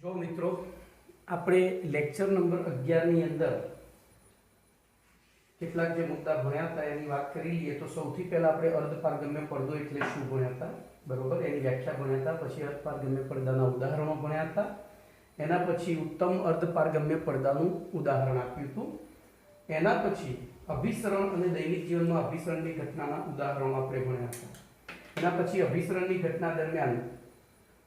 જો મિત્રો આપણે લેક્ચર નંબર 11 ની અંદર કેટલાક જે મુદ્દા ભણ્યા હતા એની વાત કરી લઈએ તો સૌથી પહેલા આપણે અર્ધપારગમ્ય પડદો એટલે શું ભણ્યા હતા, બરોબર, એની વ્યાખ્યા ભણ્યા હતા। પછી અર્ધપારગમ્ય પડદાના ઉદાહરણો ભણ્યા હતા। એના પછી ઉત્તમ અર્ધપારગમ્ય પડદાનું ઉદાહરણ આપ્યું હતું। એના પછી અભિસરણ અને દૈનિક જીવનમાં અભિસરણની ઘટનાના ઉદાહરણો આપણે ભણ્યા હતા। એના પછી અભિસરણની ઘટના દરમિયાન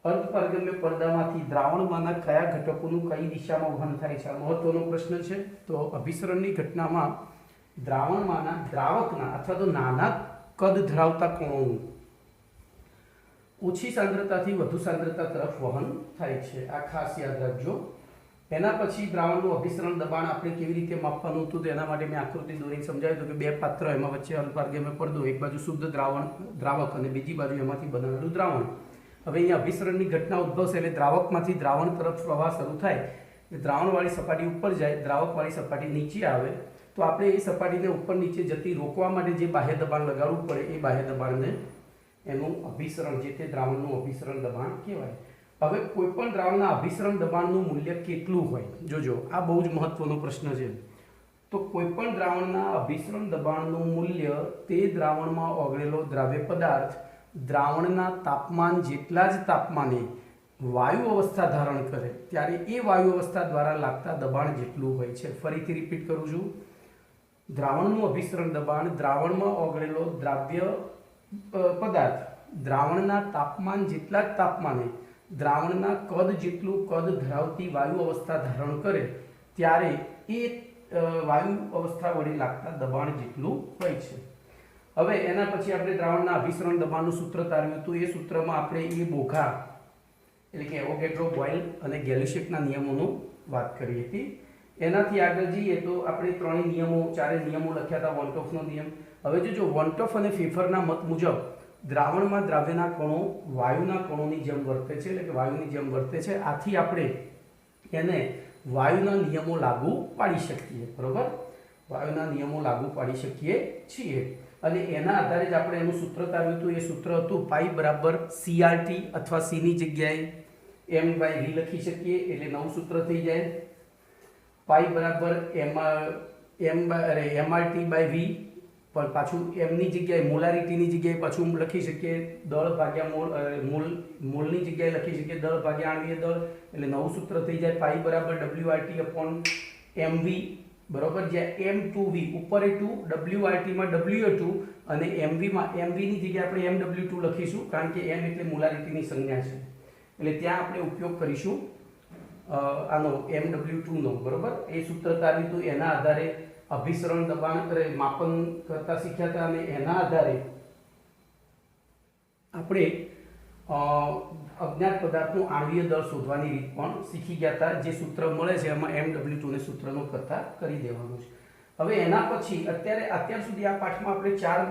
અર્ધપારગમ્ય પડદામાંથી દ્રાવણમાંના કયા ઘટકોનું કઈ દિશામાં વહન થાય છે, આ મહત્વનો પ્રશ્ન છે। તો અભિસરણની ઘટનામાં દ્રાવણમાંના દ્રાવકના અથવા તો નાના કદ ધરાવતા કણોનું ઓછી સાંદ્રતાથી વધુ સાંદ્રતા તરફ વહન થાય છે, આ ખાસ યાદ રાખજો। એના પછી દ્રાવણનું અભિસરણ દબાણ આપણે કેવી રીતે માપવાનું હતું તો એના માટે મેં આકૃતિ દોરીને સમજાવ્યું હતું કે બે પાત્ર, એમાં વચ્ચે અર્ધપારગમ્ય પડદો, એક બાજુ શુદ્ધ દ્રાવક અને બીજી બાજુ એમાંથી બનાવેલું દ્રાવણ। હવે અહીંયા અભિસરણની ઘટના ઉદ્ભવશે એટલે દ્રાવકમાંથી દ્રાવણ તરફ પ્રવાહ શરૂ થાય, દ્રાવણવાળી સપાટી ઉપર જાય, દ્રાવકવાળી સપાટી નીચે આવે, તો આપણે એ સપાટીને ઉપર નીચે જતી રોકવા માટે જે બાહ્ય દબાણ લગાડવું પડે એ બાહ્ય દબાણને એનું અભિસરણ, જે તે દ્રાવણનું અભિસરણ દબાણ કહેવાય। હવે કોઈ પણ દ્રાવણના અભિસરણ દબાણનું મૂલ્ય કેટલું હોય, જોજો આ બહુ જ મહત્વનો પ્રશ્ન છે। તો કોઈ પણ દ્રાવણના અભિસરણ દબાણનું મૂલ્ય તે દ્રાવણમાં ઓગળેલો દ્રાવ્ય પદાર્થ દ્રાવણના તાપમાન જેટલા જ તાપમાને વાયુ અવસ્થા ધારણ કરે ત્યારે એ વાયુ અવસ્થા દ્વારા લાગતા દબાણ જેટલું હોય છે। ફરીથી રિપીટ કરું છું, દ્રાવણનું અભિસરણ દબાણ દ્રાવણમાં ઓગળેલો દ્રાવ્ય પદાર્થ દ્રાવણના તાપમાન જેટલા જ તાપમાને દ્રાવણના કદ જેટલું કદ ધરાવતી વાયુ અવસ્થા ધારણ કરે ત્યારે એ વાયુ અવસ્થા વડે લાગતા દબાણ જેટલું હોય છે। હવે એના પછી આપણે દ્રાવણના અભિસરણ દબાણનું સૂત્ર તારવ્યું હતું। એ સૂત્રમાં આપણે એ બોઘા એટલે કે એવોગેડ્રો, બોયલ અને ગેલ્યુશેકના નિયમોનું વાત કરી હતી। એનાથી આગળ જઈએ તો આપણે ચારે નિયમો લખ્યા હતા। વોન ટોફનો નિયમ, હવે જો વોન ટોફ અને ફેફરના મત મુજબ દ્રાવણમાં દ્રાવ્યના કણો વાયુના કણોની જેમ વર્તે છે, એટલે કે વાયુની જેમ વર્તે છે, આથી આપણે એને વાયુના નિયમો લાગુ પાડી શકીએ, બરોબર, વાયુના નિયમો લાગુ પાડી શકીએ છીએ। અને એના આધારે જ આપણે એનું સૂત્ર તારવ્યું હતું। એ સૂત્ર હતું પાઈ બરાબર CRT અથવા C ની જગ્યાએ M/V લખી શકીએ એટલે નવું સૂત્ર થઈ જાય। પાઈ બરાબર MRT/V, પણ પાછું M ની જગ્યાએ મોલારિટીની જગ્યાએ પાછું લખી શકીએ દળ ભાગ્યા મોલની જગ્યાએ લખી શકીએ દળ ભાગ્યા આણ્વીય દળ, એટલે નવું સૂત્ર થઈ જાય પાઈ બરાબર WRT/MV, બરોબર, જ્યાં M2V ઉપર એ 2, WRT માં W2 અને MV ની જગ્યાએ આપણે MW2 લખીશું કારણ કે M એટલે મોલારિટીની સંજ્ઞા છે, એટલે ત્યાં આપણે ઉપયોગ કરીશું આનો MW2 નો, બરોબર। એ સૂત્ર તાર્યું હતું, એના આધારે અભિસરણ દબાણ માપન કરતા શીખ્યા હતા અને એના આધારે આપણે અજ્ઞાત પદાર્થનું આણ્વીય દળ શોધવાની રીત પણ શીખી ગયા હતા। જે સૂત્ર મળે છે એમાં MW2 ને સૂત્રનો કરતા કરી દેવાનું છે। હવે એના પછી અત્યાર સુધી આ પાઠમાં આપણે ચાર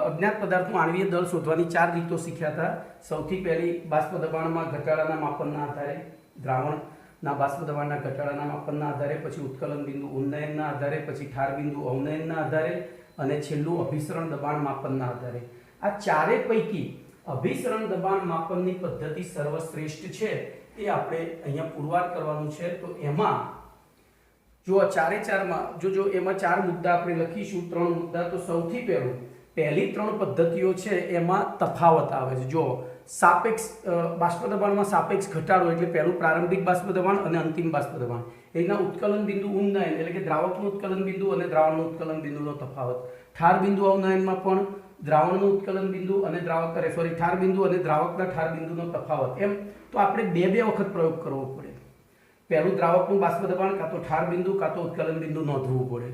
અજ્ઞાત પદાર્થનું આણ્વીય દળ શોધવાની ચાર રીતો શીખ્યા હતા। સૌથી પહેલી બાષ્પ દબાણમાં ઘટાડાના માપનના આધારે, દ્રાવણના બાષ્પ દબાણના ઘટાડાના માપનના આધારે, પછી ઉત્કલન બિંદુ ઉન્નયનના આધારે, પછી ઠાર બિંદુ અવનયનના આધારે અને છેલ્લું અભિસરણ દબાણ માપનના આધારે। આ ચારે પૈકી અભિસરણ દબાણ માપનની પદ્ધતિ સર્વશ્રેષ્ઠ છે એ આપણે અહીંયા પુરવાર કરવાનું છે। તો એમાં જો આ ચારે ચારમાં જો એમાં ચાર મુદ્દા આપણે લખીશું, 3 મુદ્દા। તો સૌથી પહેલી 3 પદ્ધતિઓ છે એમાં તફાવત આવે છે। જો સાપેક્ષ બાષ્પ દબાણમાં સાપેક્ષ ઘટાડો એટલે પહેલું પ્રારંભિક બાષ્પ દબાણ અને અંતિમ બાષ્પ દબાણ, એના ઉત્કલન બિંદુ ઉન્નયન એટલે કે દ્રાવકનું ઉત્કલન બિંદુ અને દ્રાવણનું ઉત્કલન બિંદુનો તફાવત, ઠાર બિંદુ અવનયનમાં પણ દ્રાવણનું ઉત્કલન બિંદુ અને ઠાર બિંદુ અને દ્રાવકના ઠાર બિંદુનો તફાવત, એમ તો આપણે બે વખત પ્રયોગ કરવો પડે। પહેલું દ્રાવકનું બાષ્પ દબાણ કાં તો ઠાર બિંદુ કાં તો ઉત્કલન બિંદુ નોંધવું પડે,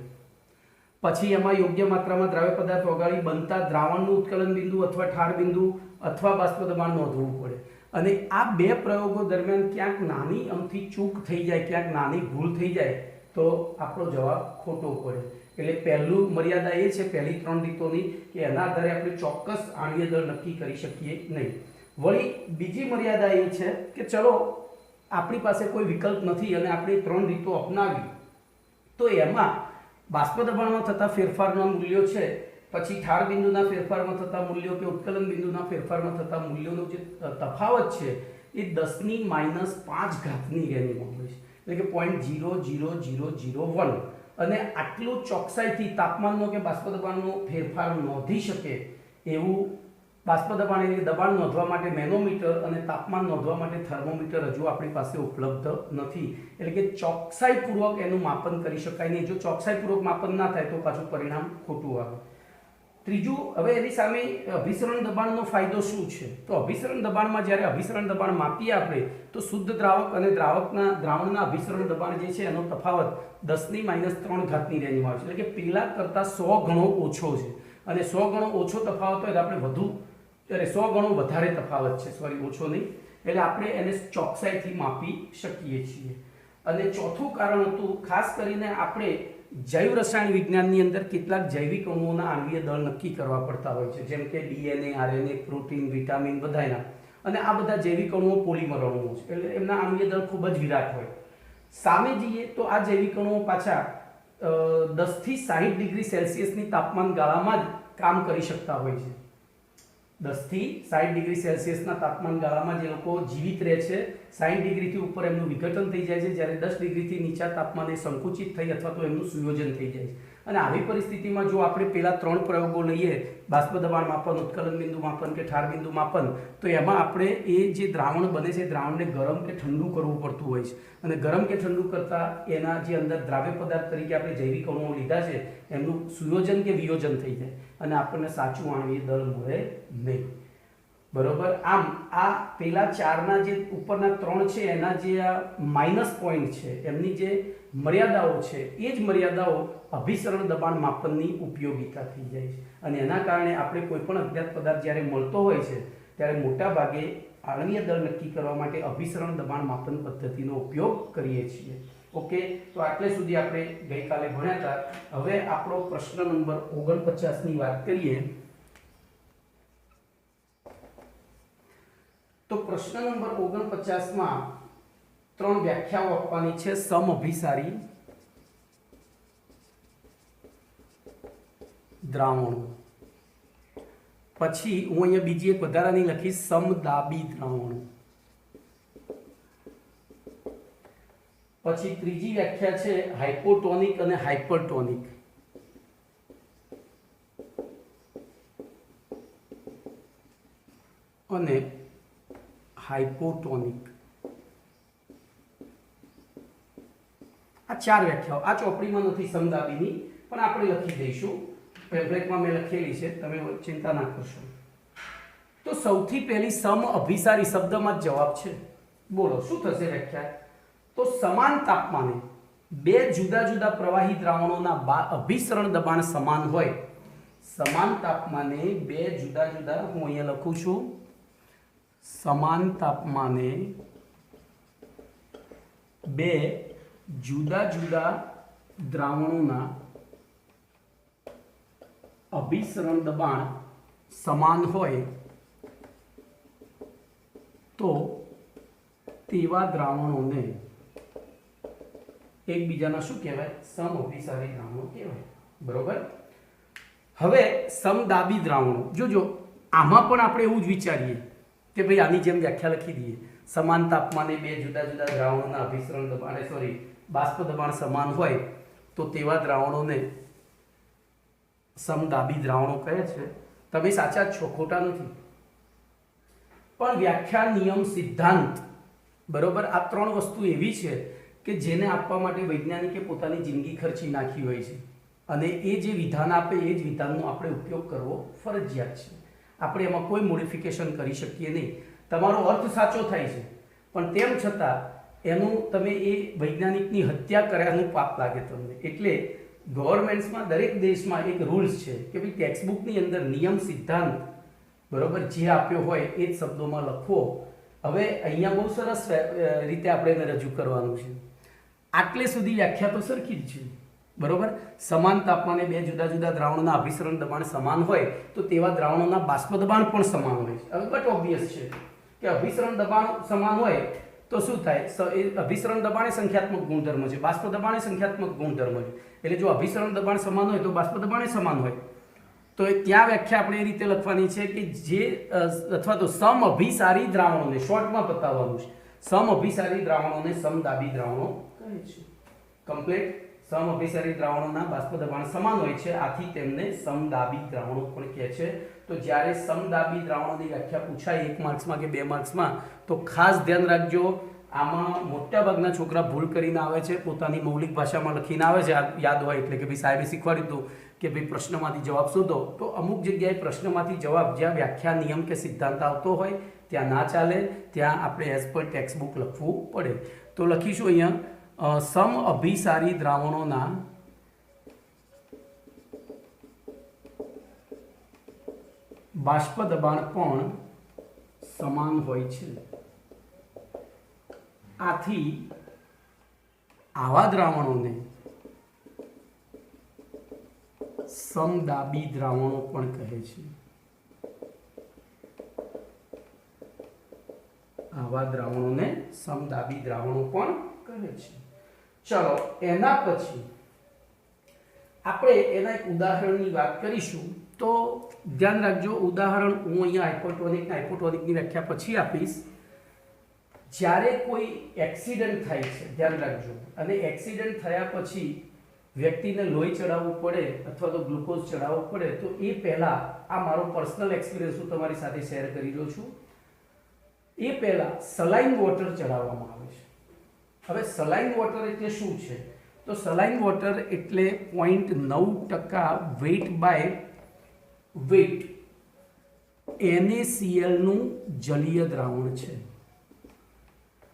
પછી એમાં યોગ્ય માત્રામાં દ્રાવ્ય પદાર્થ ઓગાળી બનતા દ્રાવણનું ઉત્કલન બિંદુ અથવા ઠાર બિંદુ અથવા બાષ્પ દબાણ નોંધવું પડે, અને આ બે પ્રયોગો દરમિયાન ક્યાંક નાની અમથી ચૂક થઈ જાય, ક્યાંક નાની ભૂલ થઈ જાય તો આપણો જવાબ ખોટો પડે। એટલે પહેલું મર્યાદા એ છે પહેલી 3 રીતોની કે એના આધારે આપણે ચોક્કસ આણ્વીય દળ નક્કી કરી શકીએ નહીં। વળી બીજી મર્યાદા એ છે કે ચલો આપણી પાસે કોઈ વિકલ્પ નથી અને આપણે 3 રીતો અપનાવી તો એમાં બાષ્પ દબાણમાં થતા ફેરફારના મૂલ્યો છે, પછી ઠાર બિંદુના ફેરફારમાં થતા મૂલ્યો કે ઉત્કલન બિંદુના ફેરફારમાં થતા મૂલ્યોનો જે તફાવત છે એ 10⁻5 ઘાતની રેન્જમાં હોય છે, એટલે કે 0.00001, અને આટલું ચોકસાઈથી તાપમાનનો કે બાષ્પ દબાણનો ફેરફાર નોંધી શકે એવું બાષ્પ દબાણ એટલે દબાણ નોંધવા માટે મેનોમીટર અને તાપમાન નોંધવા માટે થર્મોમીટર હજુ આપણી પાસે ઉપલબ્ધ નથી, એટલે કે ચોકસાઈપૂર્વક એનું માપન કરી શકાય નહીં. જો ચોકસાઈપૂર્વક માપન ના થાય તો પાછું પરિણામ ખોટું આવે. ત્રીજું, હવે એની સામે અભિસરણ દબાણનો ફાયદો શું છે? તો અભિસરણ દબાણમાં જ્યારે અભિસરણ દબાણ માપીએ આપણે તો શુદ્ધ દ્રાવક અને દ્રાવણના અભિસરણ દબાણ જે છે એનો તફાવત 10⁻³ ઘાતની રેન્જમાં આવે છે, એટલે કે પેલા કરતાં 100 ગણો ઓછો છે. અને 100 ગણો ઓછો તફાવત હોય તો આપણે 100 ગણો વધારે તફાવત છે, ઓછો નહીં, એટલે આપણે એને ચોકસાઈથી માપી શકીએ છીએ. અને ચોથું કારણ હતું, ખાસ કરીને આપણે જૈવ રસાયણ વિજ્ઞાનની અંદર કેટલાક જૈવિક અણુઓના આણ્વીય દળ નક્કી કરવા પડતા હોય છે, જેમ કે DNA, RNA, પ્રોટીન, વિટામિન બધાના. અને આ બધા જૈવિક અણુઓ પોલિમર અણુઓ છે, એટલે એમના આણ્વીય દળ ખૂબ જ વિરાટ હોય. સામે જઈએ તો આ જૈવિક અણુઓ પાછા 10 થી 60 ડિગ્રી સેલ્સિયસની તાપમાન ગાળામાં જ કામ કરી શકતા હોય છે. 10 થી 60 ડિગ્રી સેલ્સિયસના તાપમાન ગાળામાં જે લોકો જીવિત રહે છે, 60 ડિગ્રીથી ઉપર એમનું વિઘટન થઈ જાય છે, જ્યારે 10 ડિગ્રીથી નીચા તાપમાને સંકુચિત થઈ અથવા તો એમનું સુયોજન થઈ જાય છે. અને આવી પરિસ્થિતિમાં જો આપણે પેલા 3 પ્રયોગો લઈએ, બાષ્પ દબાણ માપન, ઉત્કલન બિંદુ માપન કે ઠાર બિંદુ માપન, તો એમાં આપણે એ જે દ્રાવણ બને છે દ્રાવણને ગરમ કે ઠંડુ કરવું પડતું હોય છે. અને ગરમ કે ઠંડુ કરતા એના જે અંદર દ્રાવ્ય પદાર્થ તરીકે આપણે જૈવિક અણુઓ લીધા છે એમનું સુયોજન કે વિયોજન થઈ જાય અને આપણને સાચું આણ્વીય દળ મળે નહીં. બરોબર. આમ આ પેલા 4ના જે ઉપરના 3 છે એના જે આ માઇનસ પોઈન્ટ છે, એમની જે મર્યાદાઓ છે, એ જ મર્યાદાઓ અભિસરણ દબાણ માપનની ઉપયોગિતા થઈ જાય છે. અને એના કારણે આપણે કોઈ પણ અજ્ઞાત પદાર્થ જ્યારે મળતો હોય છે ત્યારે મોટા ભાગે આણ્વીય દળ નક્કી કરવા માટે અભિસરણ દબાણ માપન પદ્ધતિનો ઉપયોગ કરીએ છીએ. ઓકે, તો આટલે સુધી આપણે ગઈકાલે ભણ્યા હતા. હવે આપણો પ્રશ્ન નંબર 49ની વાત કરીએ. તો પ્રશ્ન નંબર 49માં 3 વ્યાખ્યાઓ આપવાની છે સમઅભિસારી દ્રાવણો. પછી હું અહીંયા બીજી એક વધારાની લખીશ, સમદાબી દ્રાવણો. પછી ત્રીજી વ્યાખ્યા છે હાઇપોટોનિક અને હાઇપરટોનિક. અને હાઇપોટોનિક. આ 4 વ્યાખ્યાઓ આ ચોપડીમાં નથી સમદાબીની, પણ આપણે લખી દઈશું. પેમ્ફલેટમાં મેં લખેલી છે, તમે ચિંતા ના કરશો. તો સૌથી પહેલી સમઅભિસારી શબ્દમાં જ જવાબ છે. બોલો શું થશે વ્યાખ્યા? તો સમાન તાપમાને 2 જુદા જુદા પ્રવાહી દ્રાવણોના અભિસરણ દબાણ સમાન હોય. સમાન તાપમાને 2 જુદા જુદા, હું અહીંયા લખું છું, સમાન તાપમાને 2 જુદા જુદા દ્રાવણોના અભિસરણ દબાણ સમાન હોય તો તેવા દ્રાવણોને એકબીજાના શું કહેવાય? સમઅભિસારી દ્રાવણો કહેવાય. બરોબર. હવે સમદાબી દ્રાવણો જોજો, આમાં પણ આપણે એવું જ વિચારીએ કે ભાઈ આની જેમ વ્યાખ્યા લખી દઈએ, સમાન તાપમાને 2 જુદા જુદા દ્રાવણોના અભિસરણ દબાણ બાષ્પ દબાણ સમાન હોય તો તેવા દ્રાવણોને સમદાબી દ્રાવણો કહે છે. તમે સાચા જ છો, ખોટા નથી. પણ વ્યાખ્યા, નિયમ, સિદ્ધાંત, બરોબર, આ 3 વસ્તુ એવી છે કે જેને આપવા માટે વૈજ્ઞાનિકે પોતાની જિંદગી ખર્ચી નાખી હોય છે. અને એ જે વિધાન આપે એ જ વિધાનનો આપણે ઉપયોગ કરવો ફરજિયાત છે. આપણે એમાં કોઈ મોડિફિકેશન કરી શકીએ નહીં. તમારો અર્થ સાચો થાય છે પણ તેમ છતાં એનું તમે એ વૈજ્ઞાનિકની હત્યા કર્યાનું પાપ લાગે તમને. એટલે ગવર્મેન્ટ્સમાં દરેક દેશમાં એક રૂલ્સ છે કે ભાઈ ટેક્સ્ટબુકની અંદર નિયમ, સિદ્ધાંત, બરોબર, જે આપ્યો હોય એ જ શબ્દોમાં લખવો. હવે અહીંયા બહુ સરસ રીતે આપણે એને રજૂ કરવાનું છે. આટલે સુધી વ્યાખ્યા તો સરખી જ છે. બરોબર. સમાન તાપમાને 2 જુદા જુદા દ્રાવણોના અભિસરણ દબાણ સમાન હોય તો તેવા દ્રાવણોના બાષ્પ દબાણ પણ સમાન હોય છે. હવે બટ ઓબ્વિયસ છે કે અભિસરણ દબાણ સમાન હોય તો શું થાય? એ અભિસરણ દબાણ એ સંખ્યાત્મક ગુણધર્મ છે, બાષ્પ દબાણ એ સંખ્યાત્મક ગુણધર્મ છે. એટલે જો અભિસરણ દબાણ સમાન હોય તો બાષ્પ દબાણ એ સમાન હોય. તો ત્યાં વ્યાખ્યા આપણે એ રીતે લખવાની છે કે જે અથવા તો સમઅભિસારી દ્રાવણોને શોર્ટમાં બતાવવાનું છે, સમઅભિસારી દ્રાવણોને સમદાબી દ્રાવણો કહે છે. કમ્પ્લીટ. સમઅભિસારી દ્રાવણોના બાષ્પ દબાણ સમાન હોય છે, આથી તેમને સમદાબી દ્રાવણો પણ કહે છે. તો જ્યારે સમદાબી દ્રાવણોની વ્યાખ્યા પૂછાય 1 માર્ક્સમાં કે 2 માર્ક્સમાં તો ખાસ ધ્યાન રાખજો. આમાં મોટાભાગના છોકરા ભૂલ કરીને આવે છે, પોતાની મૌલિક ભાષામાં લખીને આવે છે, યાદ હોય એટલે કે ભાઈ સાહેબે શીખવાડ્યું હતું કે ભાઈ પ્રશ્નમાંથી જવાબ શોધો. તો અમુક જગ્યાએ પ્રશ્નમાંથી જવાબ જ્યાં વ્યાખ્યા, નિયમ કે સિદ્ધાંત આવતો હોય ત્યાં ના ચાલે, ત્યાં આપણે એઝ પર ટેક્સ્ટ બુક લખવું પડે. તો લખીશું અહીંયા સમઅભિસારી દ્રાવણોના બાષ્પ દબાણ પણ સમાન હોય છે, આથી આવા દ્રાવણોને સમદાબી દ્રાવણો પણ કહે છે. આવા દ્રાવણોને સમદાબી દ્રાવણો પણ કહે છે. ચલો એના પછી આપણે એના એક ઉદાહરણની વાત કરીશું. તો ધ્યાન રાખજો, ઉદાહરણ હું અહીંયા હાઇપોટોનિકની વ્યાખ્યા પછી આપીશ. જ્યારે કોઈ એક્સિડન્ટ થાય છે, ધ્યાન રાખજો, અને એક્સિડન્ટ થયા પછી વ્યક્તિને લોહી ચડાવવું પડે અથવા તો ગ્લુકોઝ ચડાવવું પડે, તો એ પહેલા આ મારો પર્સનલ એક્સપિરિયન્સ હું તમારી સાથે શેર કરી રહ્યો છું. એ પહેલા સલાઇન વોટર ચડાવવામાં આવે છે. હવે સલાઇન વોટર એટલે શું છે? તો સલાઇન વોટર એટલે 0.9% વેઇટ બાય વેઇટ NaCl નું જલીય દ્રાવણ છે.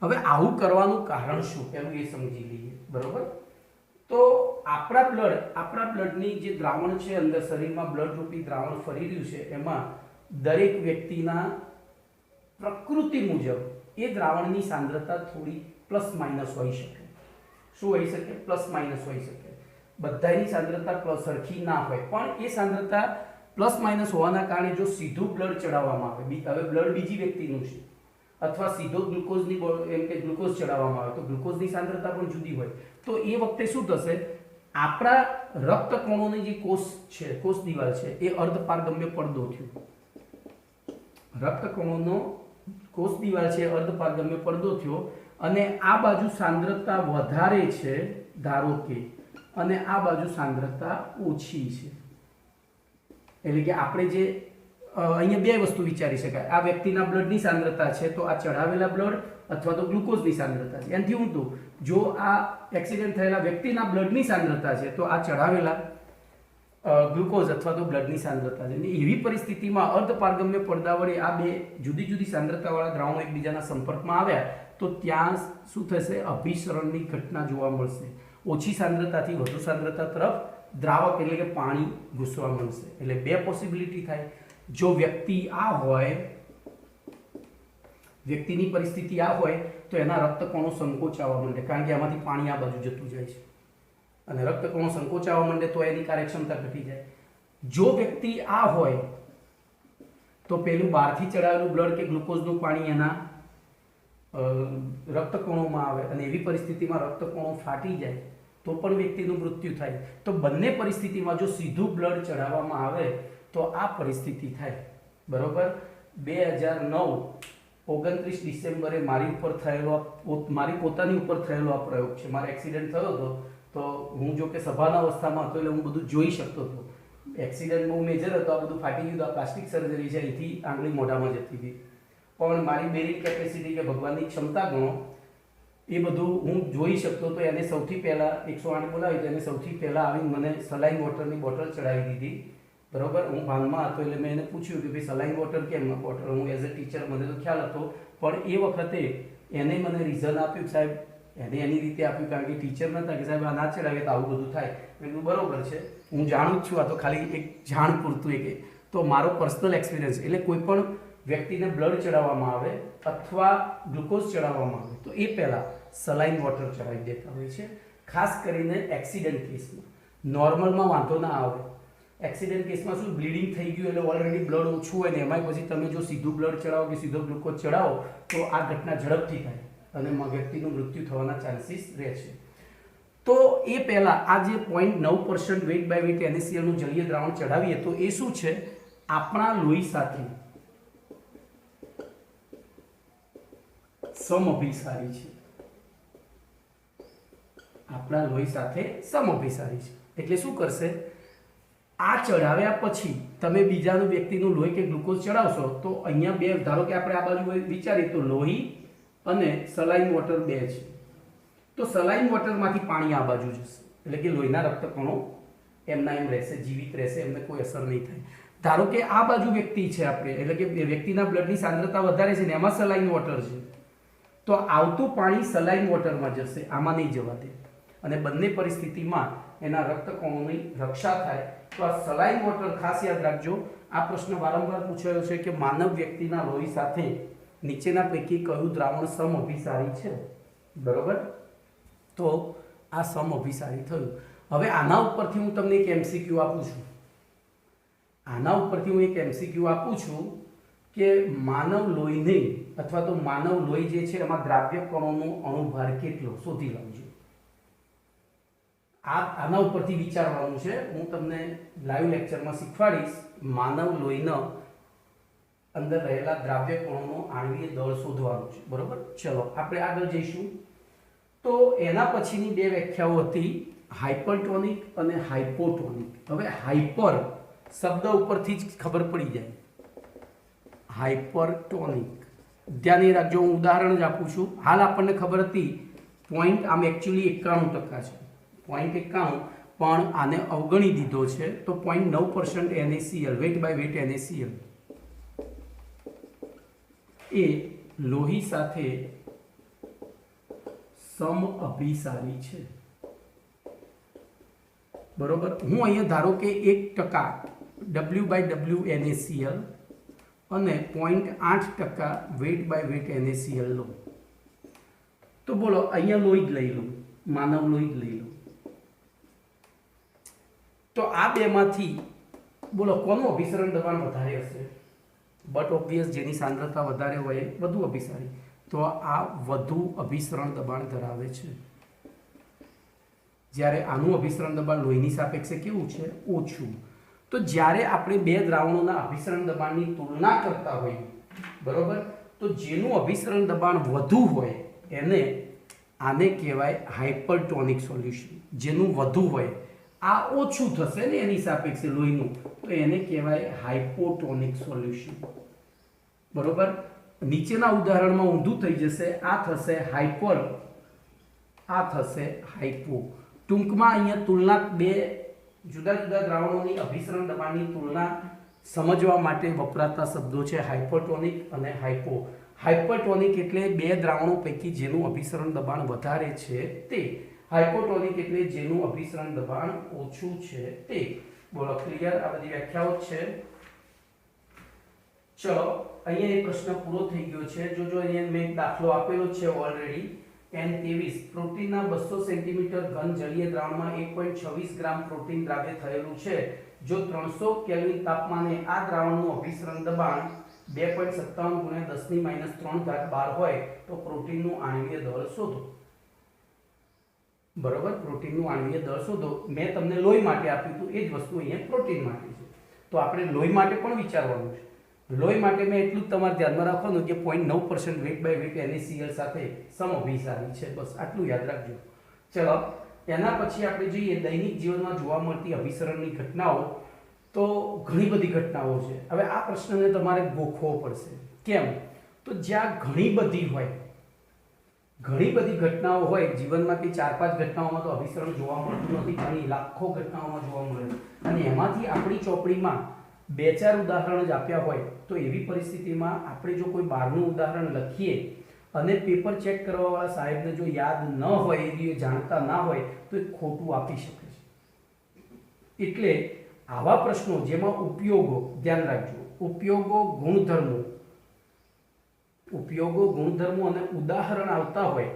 હવે આવું કરવાનું કારણ શું, પેલું એ સમજી લઈએ. બરોબર. તો આપણા બ્લડની જે દ્રાવણ છે, અંદર શરીરમાં બ્લડ રૂપી દ્રાવણ ફરી રહ્યું છે, એમાં દરેક વ્યક્તિના પ્રકૃતિ મુજબ એ દ્રાવણની સાંદ્રતા થોડી પ્લસ માઇનસ હોઈ શકે. શું હોઈ શકે? પ્લસ માઇનસ હોઈ શકે. બધાની સાંદ્રતા સરખી ના હોય, પણ એ સાંદ્રતા પ્લસ માઇનસ હોવાના કારણે જો સીધું બ્લડ ચડાવવામાં આવે, હવે બ્લડ બીજી વ્યક્તિનું છે, અથવા સીધો ગ્લુકોઝની એમ કે ગ્લુકોઝ ચડાવવામાં આવે તો ગ્લુકોઝની સાંદ્રતા પણ જુદી હોય. તો એ વખતે શું થશે? આપણા રક્તકણોની જે કોષ છે, કોષ દિવાલ છે, એ અર્ધપારગમ્ય પડદો થયો. રક્તકણોનો કોષ દિવાલ છે, અર્ધપારગમ્ય પડદો થયો, અને આ બાજુ સાંદ્રતા વધારે છે ધારો કે, અને આ બાજુ સાંદ્રતા ઓછી છે. એટલે કે આપણે જે અહીંયા બે વસ્તુ વિચારી શકાય. આ વ્યક્તિના બ્લડની સાંદ્રતા છે, તો આ ચઢાવેલા બ્લડ અથવા તો ગ્લુકોઝની સાંદ્રતા છે. એનાથી ઊંધું, જો આ એક્સિડન્ટ થયેલા વ્યક્તિના બ્લડની સાંદ્રતા છે, તો આ ચઢાવેલા ગ્લુકોઝ અથવા તો બ્લડની સાંદ્રતા છે. એવી પરિસ્થિતિમાં અર્ધપારગમ્ય પડદા વડે આ બે જુદી જુદી સાંદ્રતાવાળા દ્રાવણો એકબીજાના સંપર્કમાં આવ્યા તો ત્યાં શું થશે? અભિસરણની ઘટના જોવા મળશે. ઓછી સાંદ્રતાથી વધુ સાંદ્રતા તરફ દ્રાવક એટલે કે પાણી ઘૂસવા મળશે. એટલે બે પોસિબિલિટી થાય. જો વ્યક્તિ આ હોય, વ્યક્તિની પરિસ્થિતિ આ હોય, તો એના રક્તકણો સંકોચાવા માંડે, કારણ કે આમાંથી પાણી આ બાજુ જતું જાય છે, અને રક્તકણો સંકોચાવા માંડે તો એની કાર્યક્ષમતા ઘટી જાય. જો વ્યક્તિ આ હોય તો પેલું બહારથી ચડાવેલું બ્લડ કે ગ્લુકોઝનું પાણી એના રક્તકણોમાં આવે, અને એવી પરિસ્થિતિમાં રક્તકણો ફાટી જાય તો પણ વ્યક્તિનું મૃત્યુ થાય. તો બંને પરિસ્થિતિમાં જો સીધું બ્લડ ચડાવવામાં આવે તો આ પરિસ્થિતિ થાય. બરોબર. 2009 29 ડિસેમ્બરે મારી પોતાની ઉપર થયેલો આ પ્રયોગ છે. મારે એક્સિડન્ટ થયો હતો, તો હું જો કે સભાના અવસ્થામાં હતો, એટલે હું બધું જોઈ શકતો હતો. એક્સિડન્ટ બહુ મેજર હતો, આ બધું ફાટી ગયું. આ પ્લાસ્ટિક સર્જરી છે, અહીંથી આંગળી મોઢામાં જતી હતી, પણ મારી બેરિંગ કેપેસિટી કે ભગવાનની ક્ષમતા ગણો, એ બધું હું જોઈ શકતો હતો. એને સૌથી પહેલાં 108 બોલાવી તો એને સૌથી પહેલાં આવીને મને સલાઈન વોટરની બોટલ ચડાવી દીધી. બરોબર. હું ભાનમાં હતો એટલે મેં એને પૂછ્યું કે ભાઈ સલાઈન વોટર કેમ? બોટલ હું એઝ અ ટીચર મને તો ખ્યાલ હતો, પણ એ વખતે એને મને રીઝન આપ્યું, સાહેબ એને એની રીતે આપ્યું, કારણ કે ટીચર નહોતા કે સાહેબ આ ના ચડાવે તો આવું બધું થાય. મેં કીધું બરોબર છે, હું જાણું જ છું, આ તો ખાલી એક જાણ પૂરતું. કે તો મારો પર્સનલ એક્સપિરિયન્સ, એટલે કોઈ પણ વ્યક્તિને બ્લડ ચડાવવામાં આવે અથવા ગ્લુકોઝ ચડાવવામાં આવે તો એ પહેલાં સલાઈન વોટર ચડાવી દેતા હોય છે, ખાસ કરીને એક્સિડન્ટ કેસમાં. નોર્મલમાં વાંધો ના આવે. એક્સિડન્ટ કેસમાં શું, બ્લીડિંગ થઈ ગયું એટલે ઓલરેડી બ્લડ ઓછું હોય ને એમાંય પછી તમે જો સીધું બ્લડ ચડાવો કે સીધો ગ્લુકોઝ ચડાવો તો આ ઘટના ઝડપથી થાય અને વ્યક્તિનું મૃત્યુ થવાના ચાન્સીસ રહે છે. તો એ પહેલા આ જે 0.9% વેટ બાય વેટ NaCl નું જલીય દ્રાવણ ચડાવીએ તો એ શું છે, આપણા લોહી સાથે સમઅભિસારી છે, આપણા લોહી સાથે સમઅભિસારી છે. એટલે શું કરશે, આ ચડાવ્યા પછી તમે બીજાનું વ્યક્તિનું લોહી કે ગ્લુકોઝ ચડાવશો તો અહીંયા બે, ધારો કે આપણે આ બાજુ વિચારીએ તો લોહી અને સલાઇન વોટર બે છે, તો સલાઇન વોટરમાંથી પાણી આ બાજુ જશે, એટલે કે લોહીના રક્તકણો એમના એમ રહેશે, જીવિત રહેશે, એમને કોઈ અસર નહીં થાય. ધારો કે આ બાજુ વ્યક્તિ છે આપણે, એટલે કે વ્યક્તિના બ્લડની સાંદ્રતા વધારે છે ને એમાં સલાઇન વોટર છે, તો આવતું પાણી સલાઇન વોટરમાં જશે, આમાં નહીં જવા દે, અને બંને પરિસ્થિતિમાં એના રક્તકણોની રક્ષા થાય. તો આ સલાઇન વોટર ખાસ યાદ રાખજો. આ પ્રશ્ન વારંવાર પૂછાયો છે કે માનવ વ્યક્તિના લોહી સાથે નીચેના પૈકી કયું દ્રાવણ સમઅભિસારી છે, બરોબર? તો આ સમઅભિસારી થયું. હવે આના ઉપરથી હું તમને એક MCQ આપું છું, આના ઉપરથી હું એક MCQ આપું છું કે માનવ લોહીને અથવા તો માનવ લોહી જે છે એમાં દ્રાવ્ય કણોનો અણુભાર કેટલો શોધી લાવજો. આના ઉપરથી વિચારવાનું છે. હું તમને લાઈવ લેક્ચરમાં શીખવાડીશ. માનવ લોહીના અંદર રહેલા દ્રાવ્ય કણોનો આણ્વીય દળ શોધવાનું છે, બરોબર? ચલો આપણે આગળ જઈશું. તો એના પછીની બે વ્યાખ્યાઓ હતી હાઇપરટોનિક અને હાઇપોટોનિક. હવે હાઇપર શબ્દ ઉપરથી જ ખબર પડી જાય, હાઇપરટોનિક. ધ્યાન એ રાખજો, હું ઉદાહરણ જ આપું છું. હાલ આપણને ખબર હતી પોઈન્ટ, આમ એકચ્યુઅલી 91% છે, 0.91, પણ આને અવગણી દીધો છે તો 0.9% NaCl weight by weight NaCl એ લોહી સાથે સમઅભિસારી છે, બરોબર? હું અહીંયા ધારો કે 1% W/W NaCl અને 0.8% વેટ બાય વેટ NaCl લો, તો બોલો અહીંયા લોહી જ લઈ લો, માનવ લોહી જ લઈ લો, તો આ બેમાંથી બોલો કોનું અભિસરણ દબાણ વધારે હશે? બટ ઓબ્વિયસ, જેની સાંદ્રતા વધારે હોય વધુ અભિસારી, તો આ વધુ અભિસરણ દબાણ ધરાવે છે. જ્યારે આનું અભિસરણ દબાણ લોહીની સાપેક્ષે કેવું છે? ઓછું. તો જ્યારે આપણે બે દ્રાવણોના અભિસરણ દબાણની તુલના કરતા હોઈએ, બરોબર, તો જેનું અભિસરણ દબાણ વધુ હોય એને, આને કહેવાય હાઇપરટોનિક સોલ્યુશન. જેનું વધુ હોય, આ ઓછું થશે ને એની સાપેક્ષે લોહીનું, તો એને કહેવાય હાઇપોટોનિક સોલ્યુશન, બરોબર? નીચેના ઉદાહરણમાં ઊંધું થઈ જશે, આ થશે હાઇપર, આ થશે હાઇપો. ટૂંકમાં અહીંયા તુલના, બે જુદા જુદા દ્રાવણોની અભિસરણ દબાણની તુલના સમજવા માટે વપરાતા શબ્દો છે હાઇપરટોનિક અને હાઇપો. હાઇપરટોનિક એટલે બે દ્રાવણો પૈકી જેનું અભિસરણ દબાણ વધારે છે તે. હાઇપોટોનિક એટલે જેનું અભિસરણ દબાણ ઓછું છે તે. બોલો ક્લિયર? આ બધી વ્યાખ્યાઓ છે. ચલો અહીંયા એક પ્રશ્ન પૂરો થઈ ગયો છે. જોજો અહીંયા મેં એક દાખલો આપેલો છે ઓલરેડી. N23 પ્રોટીનના 200 સેન્ટીમીટર ઘન જલીય દ્રાવણમાં 1.26 ગ્રામ પ્રોટીન દ્રાવ્ય થયેલું છે. જો 300 કેલ્વિન તાપમાને આ દ્રાવણનું અભિસરણ દબાણ 2.57 × 10⁻³ હોય તો પ્રોટીનનું આણ્વીય દળ શોધો. બરોબર, પ્રોટીનનું આણ્વીય દળ શોધો. મેં તમને લોહી માટે આપ્યું હતું, એ જ વસ્તુ અહીંયા પ્રોટીન માટે છે. તો આપણે લોહી માટે પણ વિચારવાનું છે. લોહી માટે મેં એટલું જ તમારે ધ્યાનમાં રાખવાનું કે 0.9% વેટ બાય વેટ NaCl સાથે સમઅભિસારી છે, બસ આટલું યાદ રાખજો. ચલો એના પછી આપણે જોઈએ દૈનિક જીવનમાં જોવા મળતી અભિસરણની ઘટનાઓ. તો ઘણી બધી ઘટનાઓ છે. હવે આ પ્રશ્નને તમારે ગોખવો પડશે. કેમ? તો જ્યાં ઘણી બધી ઘટનાઓ હોય જીવનમાં, કે 4-5 ઘટનાઓમાં તો અભિસરણ જોવા મળતું નથી, ઘણી લાખો ઘટનાઓમાં જોવા મળે, અને એમાંથી આપણી ચોપડીમાં 2-4 ઉદાહરણ જ આપ્યા હોય, તો એવી પરિસ્થિતિમાં આપણે જો કોઈ બહારનું ઉદાહરણ લખીએ અને પેપર ચેક કરવાવાળા સાહેબને જો યાદ ન હોય, એ જાણતા ના હોય, તો એ ખોટું આપી શકે છે. એટલે આવા પ્રશ્નો જેમાં ઉપયોગો, ધ્યાન રાખજો, ઉપયોગો, ગુણધર્મો અને ઉદાહરણ આવતા હોય,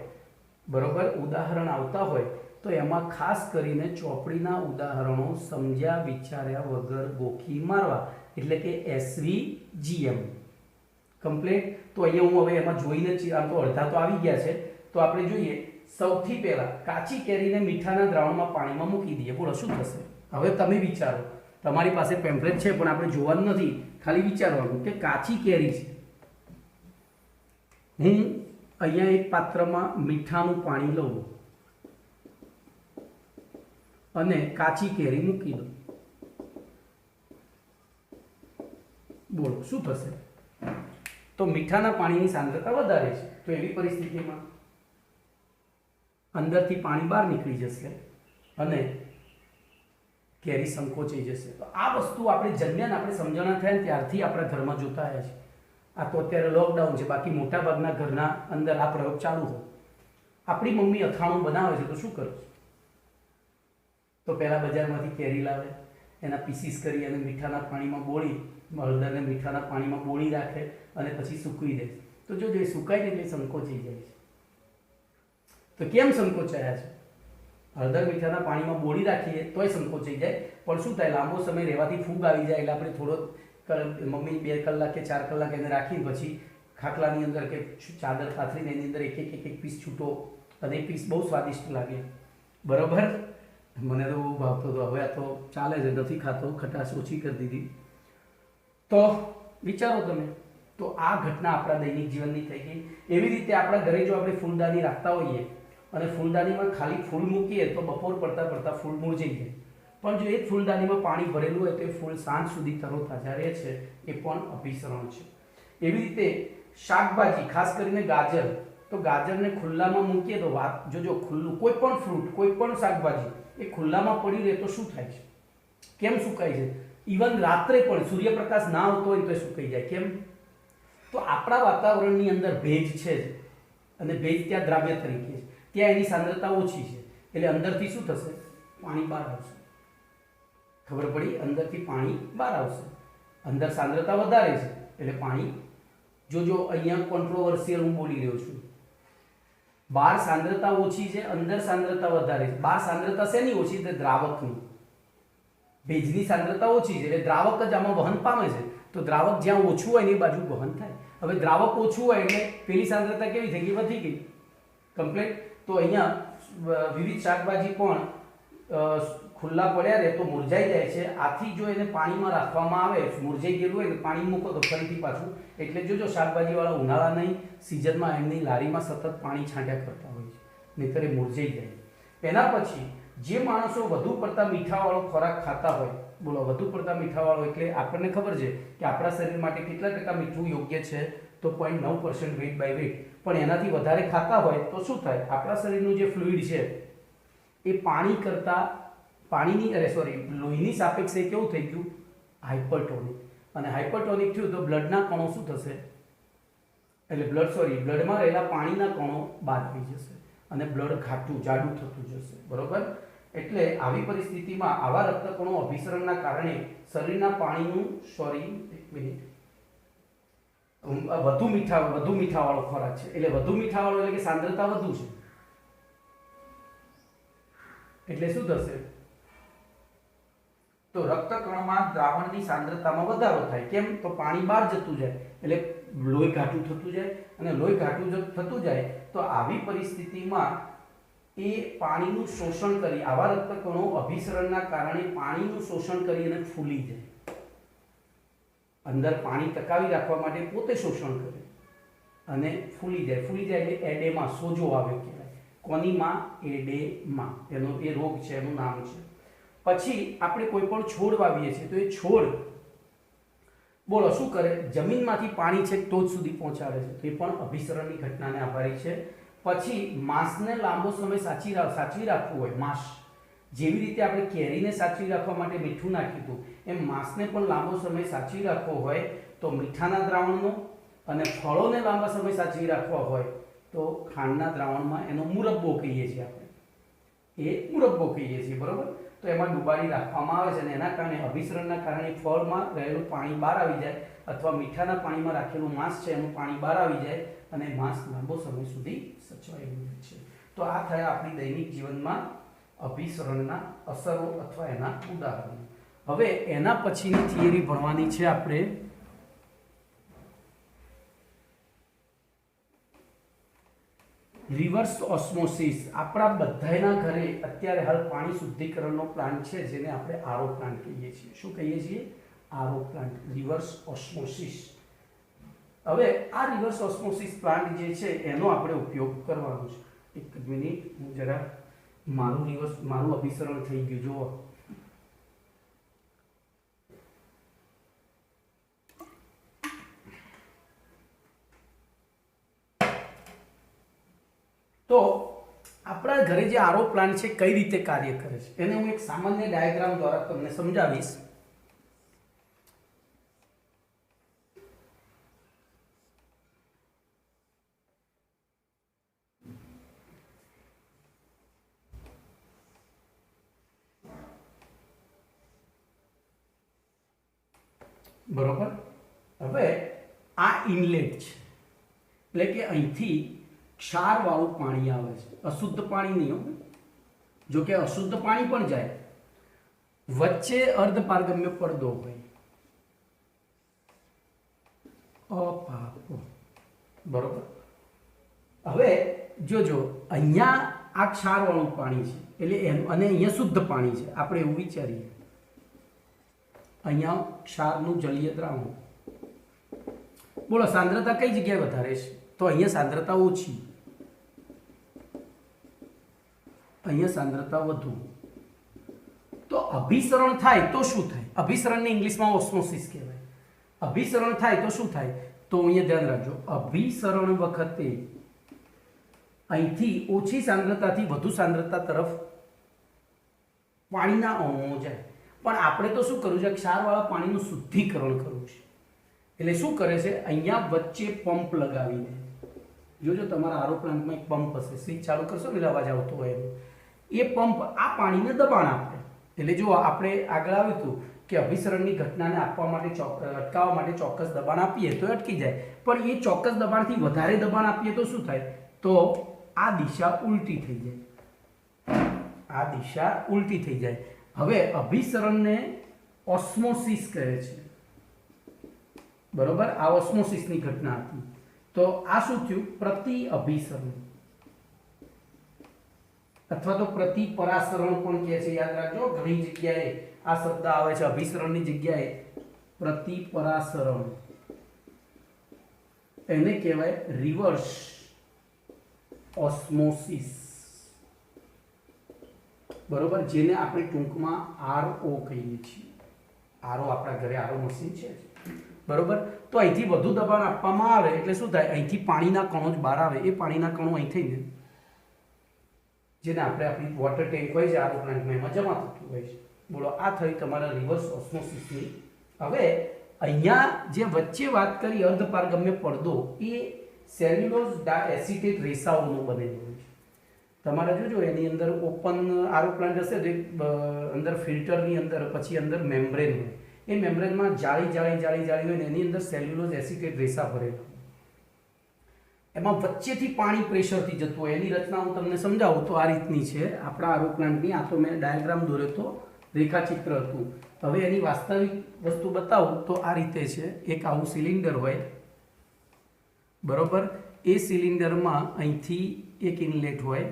બરોબર, ઉદાહરણ આવતા હોય, તો એમાં ખાસ કરીને ચોપડીના ઉદાહરણો સમજ્યા વિચાર્યા વગર ગોખી મારવા, એટલે કે SVGM કમ્પ્લીટ. તો અહીંયા હું હવે એમાં જોઈને જ, આમ તો અડધા તો આવી ગયા છે, તો આપણે જોઈએ સૌથી પહેલા કાચી કેરીને મીઠાના દ્રાવણમાં પાણીમાં મૂકી દઈએ, બોલો શું થશે? હવે તમે વિચારો, તમારી પાસે પેમ્પલેટ છે પણ આપણે જોવાનું નથી, ખાલી વિચારવાનું કે કાચી કેરી છે, હું અહીંયા એક પાત્રમાં મીઠાનું પાણી લઉં અને કાચી કેરી મૂકી દઉં, બોલો શું થશે? તો મીઠાના પાણીની સાંદ્રતા વધારે છે, તો એવી પરિસ્થિતિમાં અંદરથી પાણી બહાર નીકળી જશે અને કેરી સંકોચાઈ જશે. તો આ વસ્તુ આપણે જન્મ્યા આપણે સમજણા થયા ત્યારથી આપણા ઘરમાં જોતા આવ્યા છે. આ તો અત્યારે લોકડાઉન છે, બાકી મોટાભાગના ઘરના અંદર આ પ્રયોગ ચાલુ હોય. આપણી મમ્મી અથાણું બનાવે છે તો શું કરે? તો પહેલા બજારમાંથી કેરી લાવે, એના પીસીસ કરી અને મીઠાના પાણીમાં બોળી, હળદરને મીઠાના પાણીમાં બોળી રાખે અને પછી સૂકવી દે. તો જો એ સુકાય ને એટલે સંકોચાઈ જાય છે. તો કેમ સંકોચાયા છે? હળદર મીઠાના પાણીમાં બોળી રાખીએ તોય સંકોચાઈ જાય, પણ શું થાય, લાંબો સમય રહેવાથી ફૂગ આવી જાય એટલે આપણે થોડો મમ્મી 2 કલાક કે 4 કલાક એને રાખી પછી ખાટલાની અંદર કે ચાદર પાથરીને એની અંદર એક એક પીસ છૂટો, અને એ પીસ બહુ સ્વાદિષ્ટ લાગે, બરોબર? મને તો બહુ ભાવતો હતો, હવે આ તો ચાલે છે, નથી ખાતો, ખટાશ ઓછી કરી દીધી. તો વિચારો તમે, તો આ ઘટના આપણા દૈનિક જીવનની થઈ ગઈ. એવી રીતે આપણા ઘરે જો આપણે ફૂલદાની રાખતા હોઈએ અને ફૂલદાનીમાં ખાલી ફૂલ મૂકીએ તો બપોર પડતા પડતા ફૂલ મુરઝાઈ જાય, પણ જો એ ફૂલદાનીમાં પાણી ભરેલું હોય તો એ ફૂલ સાંજ સુધી તરોતાજા રહે છે, એ પણ અભિસરણ છે. એવી રીતે શાકભાજી, ખાસ કરીને ગાજર, તો ગાજરને ખુલ્લામાં મૂકીએ તો વાત જોજો, ખુલ્લું કોઈ પણ ફ્રૂટ, કોઈ પણ શાકભાજી એ ખુલ્લામાં પડી રહે તો શું થાય છે? કેમ સુકાય છે? ઇવન રાત્રે પણ સૂર્યપ્રકાશ ના આવતો હોય તો એ સુકાઈ જાય. કેમ? તો આપણા વાતાવરણની અંદર ભેજ છે અને ભેજ ત્યાં દ્રાવ્ય તરીકે છે, ત્યાં એની સાંદ્રતા ઓછી છે, એટલે અંદરથી શું થશે? પાણી બહાર આવશે. ખબર પડી? અંદરથી પાણી બહાર આવશે. અંદર સાંદ્રતા વધારે છે એટલે પાણી, જોજો અહીંયા કોન્ટ્રોવર્સિયલ હું બોલી રહ્યો છું. બહાર સાંદ્રતા ઓછી છે, અંદર સાંદ્રતા વધારે છે. બહાર સાંદ્રતા શેની ઓછી? એટલે દ્રાવકની, ભેજની સાંદ્રતા ઓછી છે એટલે દ્રાવક જ આમાં વહન પામે છે. તો દ્રાવક જ્યાં ઓછું હોય એની બાજુ વહન થાય. હવે દ્રાવક ઓછું હોય એટલે પેલી સાંદ્રતા કેવી થઈ ગઈ? વધી ગઈ, કમ્પ્લીટ. તો અહીંયા વિવિધ શાકભાજી પણ ખુલ્લા પડ્યા રહે તો મુરઝાઈ જાય છે. આથી જો એને પાણીમાં રાખવામાં આવે, મુરઝાઈ ગયેલું હોય તો પાણી મૂકો તો ફરીથી પાછું, એટલે જોજો શાકભાજીવાળા ઉનાળા નહીં સિઝનમાં એમની લારીમાં સતત પાણી છાંટ્યા કરતા હોય છે, નહીંતર એ મુરઝાઈ જાય. એના પછી જે માણસો વધુ પડતા મીઠાવાળો ખોરાક ખાતા હોય, બોલો વધુ પડતા મીઠાવાળો એટલે આપણને ખબર છે કે આપણા શરીર માટે કેટલા ટકા મીઠું યોગ્ય છે? તો 0.9% વેટ બાય વેટ. પણ એનાથી વધારે ખાતા હોય તો શું થાય? આપણા શરીરનું જે ફ્લુઇડ છે એ પાણી કરતાં લોહીની સાપેક્ષે કેવું થઈ ગયું? હાઇપરટોનિક. અને હાઇપરટોનિક થયું તો બ્લડના કણો શું થશે? બ્લડમાં રહેલા પાણીના કણો બહાર થઈ જશે અને બ્લડ ઘાટું જાડું થતું જશે, બરોબર? એટલે આવી પરિસ્થિતિમાં આવા રક્તકણો અભિસરણના કારણે શરીરના પાણીનું વધુ મીઠાવાળો ખોરાક છે, એટલે વધુ મીઠાવાળો એટલે કે સાંદ્રતા વધુ છે, એટલે શું થશે? તો રક્તકણમાં દ્રાવણની સાંદ્રતામાં વધારો થાય. કેમ? તો પાણી બહાર જતું જાય એટલે લોહી ઘાટું થતું જાય, અને લોહી ઘાટું થતું જાય તો આવી પરિસ્થિતિમાં એ પાણીનું શોષણ કરી, આવા રક્તકણો અભિસરણના કારણે પાણીનું શોષણ કરી અને ફૂલી જાય. અંદર પાણી ટકાવી રાખવા માટે પોતે શોષણ કરે અને ફૂલી જાય. ફૂલી જાય એટલે એડેમા, સોજો આવે કહેવાય. કોનીમાં? એડેમા, એનો એ રોગ છે, એનું નામ છે. પછી આપણે કોઈ પણ છોડ વાવીએ છીએ તો એ છોડ, બોલો શું કરે? જમીનમાંથી પાણી છે ટોચ સુધી પહોંચાડે છે, તો એ પણ અભિસરણની ઘટનાને આભારી છે. પછી માંસને લાંબો સમય સાચવી રાખવું હોય, માંસ જેવી રીતે આપણે કેરીને સાચવી રાખવા માટે મીઠું નાખ્યું હતું, એમ માંસને પણ લાંબો સમય સાચવી રાખવો હોય તો મીઠાના દ્રાવણનો, અને ફળોને લાંબા સમય સાચવી રાખવા હોય તો ખાંડના દ્રાવણમાં એનો મુરબ્બો કહીએ છીએ આપણે, એ મુરબ્બો કહીએ છીએ, બરોબર? તો એમાં ડુબાડી રાખવામાં આવે છે અને એના કારણે અભિસરણના કારણે ફળમાં રહેલું પાણી બહાર આવી જાય, અથવા મીઠાના પાણીમાં રાખેલું માંસ છે એનું પાણી બહાર આવી જાય અને માંસ લાંબો સમય સુધી સચવાયેલું રહે છે. તો આ થયા આપણી દૈનિક જીવનમાં અભિસરણના અસરો અથવા એના ઉદાહરણો. હવે એના પછીની થિયરી ભણવાની છે આપણે રિવર્સ ઓસ્મોસિસ આપણા બધાના ઘરે અત્યારે હાલ પાણી શુદ્ધિકરણનો પ્લાન્ટ છે, જેને આપણે આરો પ્લાન્ટ કહીએ છીએ. શું કહીએ છીએ? RO plant, reverse osmosis. હવે આ રિવર્સ ઓસ્મોસિસ પ્લાન્ટ જે છે એનો આપણે ઉપયોગ કરવાનો છે. એક મિનિટ, હું જરા મારું અભિસરણ થઈ ગયું જુઓ. તો આપણા ઘરે જે આરો પ્લાન્ટ છે કઈ રીતે કાર્ય કરે છે એને હું એક સામાન્ય ડાયાગ્રામ દ્વારા તમને સમજાવીશ. બરોબર. હવે આ ઇનલેટ છે, એટલે કે અહીંથી ક્ષારવાળું પાણી આવે છે, અશુદ્ધ પાણી નહીં હોય. જો કે અશુદ્ધ પાણી પણ જાય, વચ્ચે અર્ધપારગમ્ય પડદો હોય, અપાપો. બરોબર. હવે જોજો, અહીંયા આ ક્ષારવાળું પાણી છે એટલે એનું, અને અહીંયા શુદ્ધ પાણી છે. આપણે એવું વિચારીએ, અહીંયા ક્ષારનું જલીય દ્રાવણ. બોલો સાંદ્રતા કઈ જગ્યાએ વધારે છે? તો અહીંયા સાંદ્રતા ઓછી, અહીંયા સાંદ્રતા વધુ. તો અભિસરણ થાય તો શું થાય? અભિસરણને ઇંગ્લિશમાં ઓસ્મોસિસ કહેવાય. અભિસરણ થાય તો શું થાય? તો અહીંયા ધ્યાન રાખજો, અભિસરણ વખતે અહીંથી ઓછી સાંદ્રતાથી વધુ સાંદ્રતા તરફ પાણીના અણુઓ જાય. પણ આપણે તો શું કરવું છે? ક્ષારવાળા પાણીનું શુદ્ધિકરણ કરવું છે. એટલે શું કરે છે? અહીંયા વચ્ચે પંપ લગાવીને, જોજો તમારા આરો પ્લાન્ટમાં એક પંપ હશે, સ્વિચ ચાલુ કરશો ને અવાજ આવતો હોય એનો. એ પંપ આ પાણીને દબાણ આપે. એટલે જો આપણે આગળ આવ્યું હતું કે અભિસરણની ઘટનાને આપવા માટે અટકાવવા માટે ચોક્કસ દબાણ આપીએ તો અટકી જાય, પણ એ ચોક્કસ દબાણથી વધારે દબાણ આપીએ તો શું થાય? તો આ દિશા ઉલટી થઈ જાય, આ દિશા ઉલટી થઈ જાય. હવે અભિસરણને ઓસ્મોસિસ કહે છે. બરોબર, આ ઓસ્મોસિસની ઘટના હતી. તો આ શું થયું? પ્રતિ અભિસરણ અથવા તો પ્રતિ પરાસરણ પણ કહે છે. યાદ રાખજો, ઘણી જગ્યાએ આ શબ્દ આવે છે. અભિસરણની જગ્યાએ પ્રતિ પરાસરણ, એને કહેવાય રિવર્સ ઓસ્મોસિસ. બરોબર, જેને આપણે ટૂંકમાં આરઓ કહીએ છીએ. આરઓ, આપણા ઘરે આરઓ મશીન છે. બરોબર. તો અહીંથી વધુ દબાણ આપવામાં આવે એટલે શું થાય? અહીંથી પાણીના કણો જ બહાર આવે. એ પાણીના કણો અહીં થઈને, જેને આપણે આપણી વોટર ટેન્ક હોય છે આરો પ્લાન્ટમાં, એમાં જમા થતું હોય છે. બોલો, આ થઈ તમારા રિવર્સ ઓસ્મોસિસની. હવે અહીંયા જે વચ્ચે વાત કરી અર્ધપારગમ્ય પડદો, એ સેલ્યુલોઝ ડાયએસિટેટ રેસાઓનો બનેલો હોય છે. તમારે જોજો એની અંદર ઓપન આરો પ્લાન્ટ હશે તો અંદર ફિલ્ટરની અંદર પછી અંદર મેમ્બ્રેન હોય. એ મેમ્બ્રેનમાં જાળી હોય ને એની અંદર સેલ્યુલોઝ એસિટેટ રેસા ભરેલા. એમાં વચ્ચેથી પાણી પ્રેશરથી જતું હોય. એની રચના હું તમને સમજાવું તો આ રીતની છે આપણા આરો પ્લાન્ટની. આ તો મેં ડાયાગ્રામ દોર્યો તો, રેખાચિત્ર હતું. હવે એની વાસ્તવિક વસ્તુ બતાવું તો આ રીતે છે. એક આવું સિલિન્ડર હોય, બરોબર. એ સિલિન્ડરમાં અહીંથી એક ઇનલેટ હોય,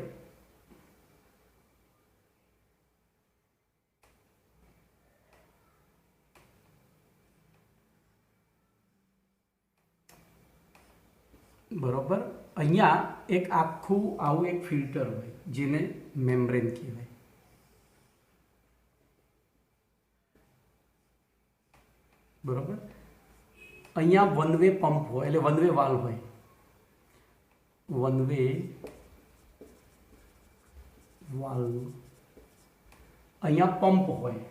બરોબર. અહીંયા એક આખું આવું એક ફિલ્ટર હોય જેને મેમ્બ્રેન કહેવાય. બરોબર. અહીંયા વન વે પંપ હોય, એટલે વન વે વાલ્વ હોય. One way valve. અહીંયા પંપ હોય,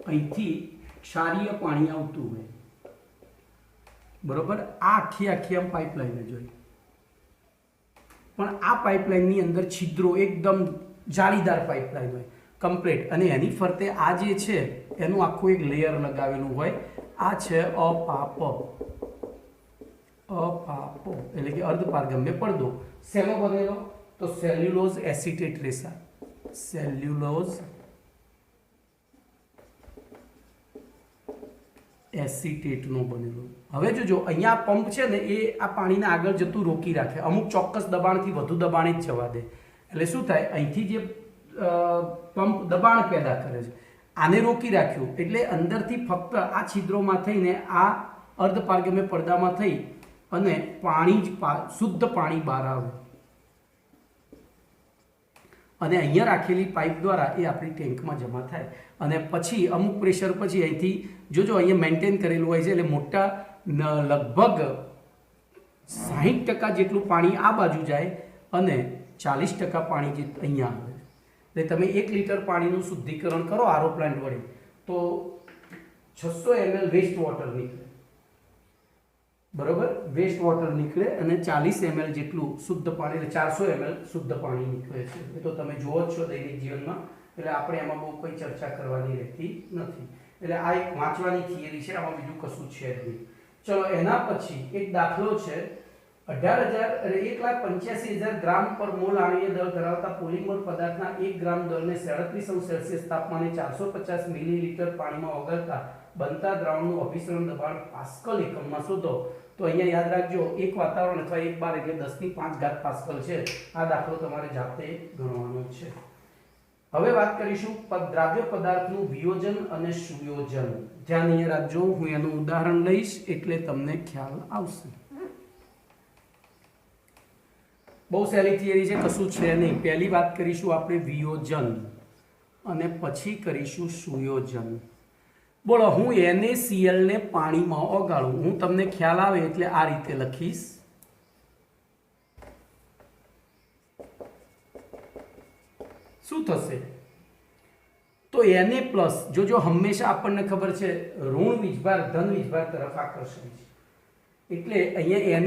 અહીંથી ક્ષારીય પાણી આવતું હોય. બરોબર. આ આખી આમ પાઇપલાઇન જોઈ, પણ આ પાઇપલાઇનની અંદર છિદ્રો, એકદમ જાળીદાર પાઇપલાઇન હોય કમ્પ્લીટ, અને એની ફરતે આ જે છે એનું આખું એક લેયર લગાવેલું હોય. આ છે અપાપો, એટલે કે અર્ધપારગમ્ય પડદો. શેનો બનેલો? તો સેલ્યુલોઝ એસિટેટ રેસા. સેલ્યુલોઝ એસિટેટનો બનેલો. હવે જોજો અહીંયા પંપ છે ને એ આ પાણીને આગળ જતું રોકી રાખે, અમુક ચોક્કસ દબાણથી વધુ દબાણે જ જવા દે. એટલે શું થાય, અહીંથી જે પંપ દબાણ પેદા કરે છે આને રોકી રાખ્યું એટલે અંદરથી ફક્ત આ છિદ્રોમાં થઈને આ અર્ધપારગમ્ય પડદામાં થઈ અને પાણી જ શુદ્ધ પાણી બહાર આવે અને અહીંયા રાખેલી પાઇપ દ્વારા એ આપણી ટેન્કમાં જમા થાય અને પછી અમુક પ્રેશર પછી અહીંથી જોજો અહીંયા મેન્ટેન કરેલું હોય છે એટલે મોટા લગભગ 60% જેટલું પાણી આ બાજુ જાય અને 40% પાણી જે અહીંયા આવે. એટલે તમે 1 લીટર પાણીનું શુદ્ધિકરણ કરો આરઓ પ્લાન્ટ વડે તો 600 ml વેસ્ટ વોટર નીકળે, બરોબર, વેસ્ટ વોટર નીકળે અને 40 ml જેટલું શુદ્ધ પાણી એટલે 400 ml શુદ્ધ પાણી નીકળે છે. એ તો તમે જુઓ જ છો દૈનિક જીવનમાં, એટલે આપણે એમાં બહુ કોઈ ચર્ચા કરવાની રહેતી નથી. એટલે આ એક વાંચવાની થિયરી છે, આમાં બીજું કશું છે જ નહીં. ચલો એના પછી એક દાખલો છે 1,85,000 ગ્રામ પર મોલ આણ્વીય દળ ધરાવતા પોલિમર પદાર્થના 1 ગ્રામ દળને 37°C તાપમાને 450 મિલીલીટર પાણીમાં ઓગળતા બનતા દ્રાવણનું અભિસરણ દબાણ પાસ્કલ એકમમાં શોધો. તો અહીંયા યાદ રાખજો એક વાતાવરણ અથવા 1 બાર એટલે 10⁵ પાસ્કલ છે. આ દાખલો તમારે જાતે ગણવાનો છે. હવે વાત કરીશું દ્રાવ્ય પદાર્થનું વિયોજન અને સુયોજન. ધ્યાન અહીંયા રાખજો, હું એનું ઉદાહરણ લઈશ એટલે તમને ખ્યાલ આવશે. બહુ સહેલી થિયરી છે, કશું છે નહીં. પહેલી વાત કરીશું આપણે વિયોજન અને પછી કરીશું સુયોજન. બોલો, હું NaCl ને પાણીમાં ઓગાળું, હું તમને ખ્યાલ આવે એટલે આ રીતે લખીશ. શું થશે તો Na+ જો હંમેશા આપણને ખબર છે ઋણ વીજભાર ધન વીજભાર તરફ આકર્ષણ છે, એટલે અહીંયા Na+,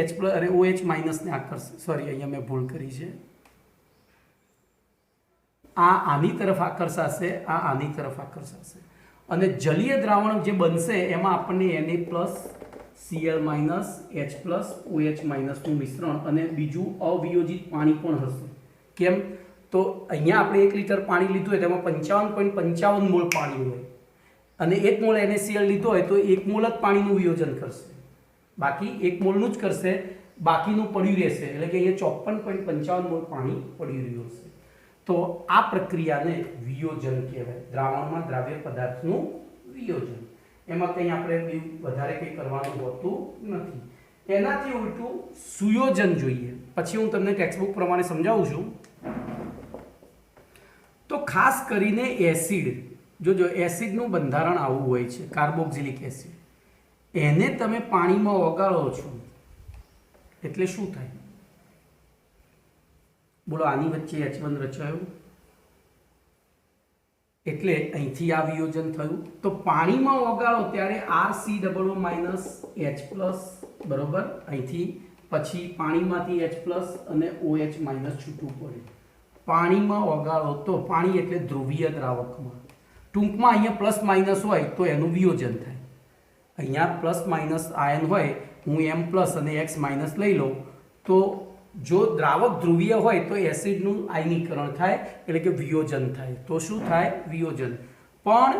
H+ અને OH- ને આકર્ષે. સોરી, અહીંયા મેં ભૂલ કરી છે. આ આની તરફ આકર્ષાશે, આ આની તરફ આકર્ષાશે અને જલીય દ્રાવણ જે બનશે એમાં આપણને Na+, Cl-, H+, OH- નું મિશ્રણ અને બીજું અવિયોજિત પાણી પણ હશે. કેમ તો અહીંયા આપણે 1 લીટર પાણી લીધું હોય તેમાં 55.55 મોલ પાણી હોય અને 1 મોલ NaCl લીધો હોય તો 1 મોલ જ પાણીનું વિયોજન કરશે, બાકી 1 મોલનું જ કરશે, બાકીનું પડ્યું રહેશે. એટલે કે અહીંયા 54.55 મોલ પાણી પડ્યું રહ્યું હશે. તો આ પ્રક્રિયાને વિયોજન કહેવાય, દ્રાવણમાં દ્રાવ્ય પદાર્થનું વિયોજન. એમાં કંઈ આપણે વધારે કંઈ કરવાનું હોતું નથી. એનાથી ઉલટું સુયોજન જોઈએ, પછી હું તમને ટેક્સ્ટબુક પ્રમાણે સમજાવું છું. તો ખાસ કરીને એસિડ, જોજો એસિડનું બંધારણ આવું હોય છે, કાર્બોક્સિલિક એસિડ. એને તમે પાણીમાં ઓગાળો છો એટલે શું થાય, બોલો? આની વચ્ચે H1 રચાયું એટલે અહીંથી આ વિયોજન થયું. તો પાણીમાં ઓગાળો ત્યારે RCOO- H+, બરોબર, અહીંથી પછી પાણીમાંથી H+ અને OH- છૂટું પડે. પાણીમાં ઓગાળો તો પાણી એટલે ધ્રુવીય દ્રાવકમાં, ટૂંકમાં અહીંયા +- હોય તો એનું વિયોજન થાય. અહીંયા +- આયન હોય, હું M+ અને X- લઈ લઉં તો જો દ્રાવક ધ્રુવીય હોય તો એસિડનું આયનીકરણ થાય એટલે કે વિયોજન થાય. તો શું થાય? વિયોજન. પણ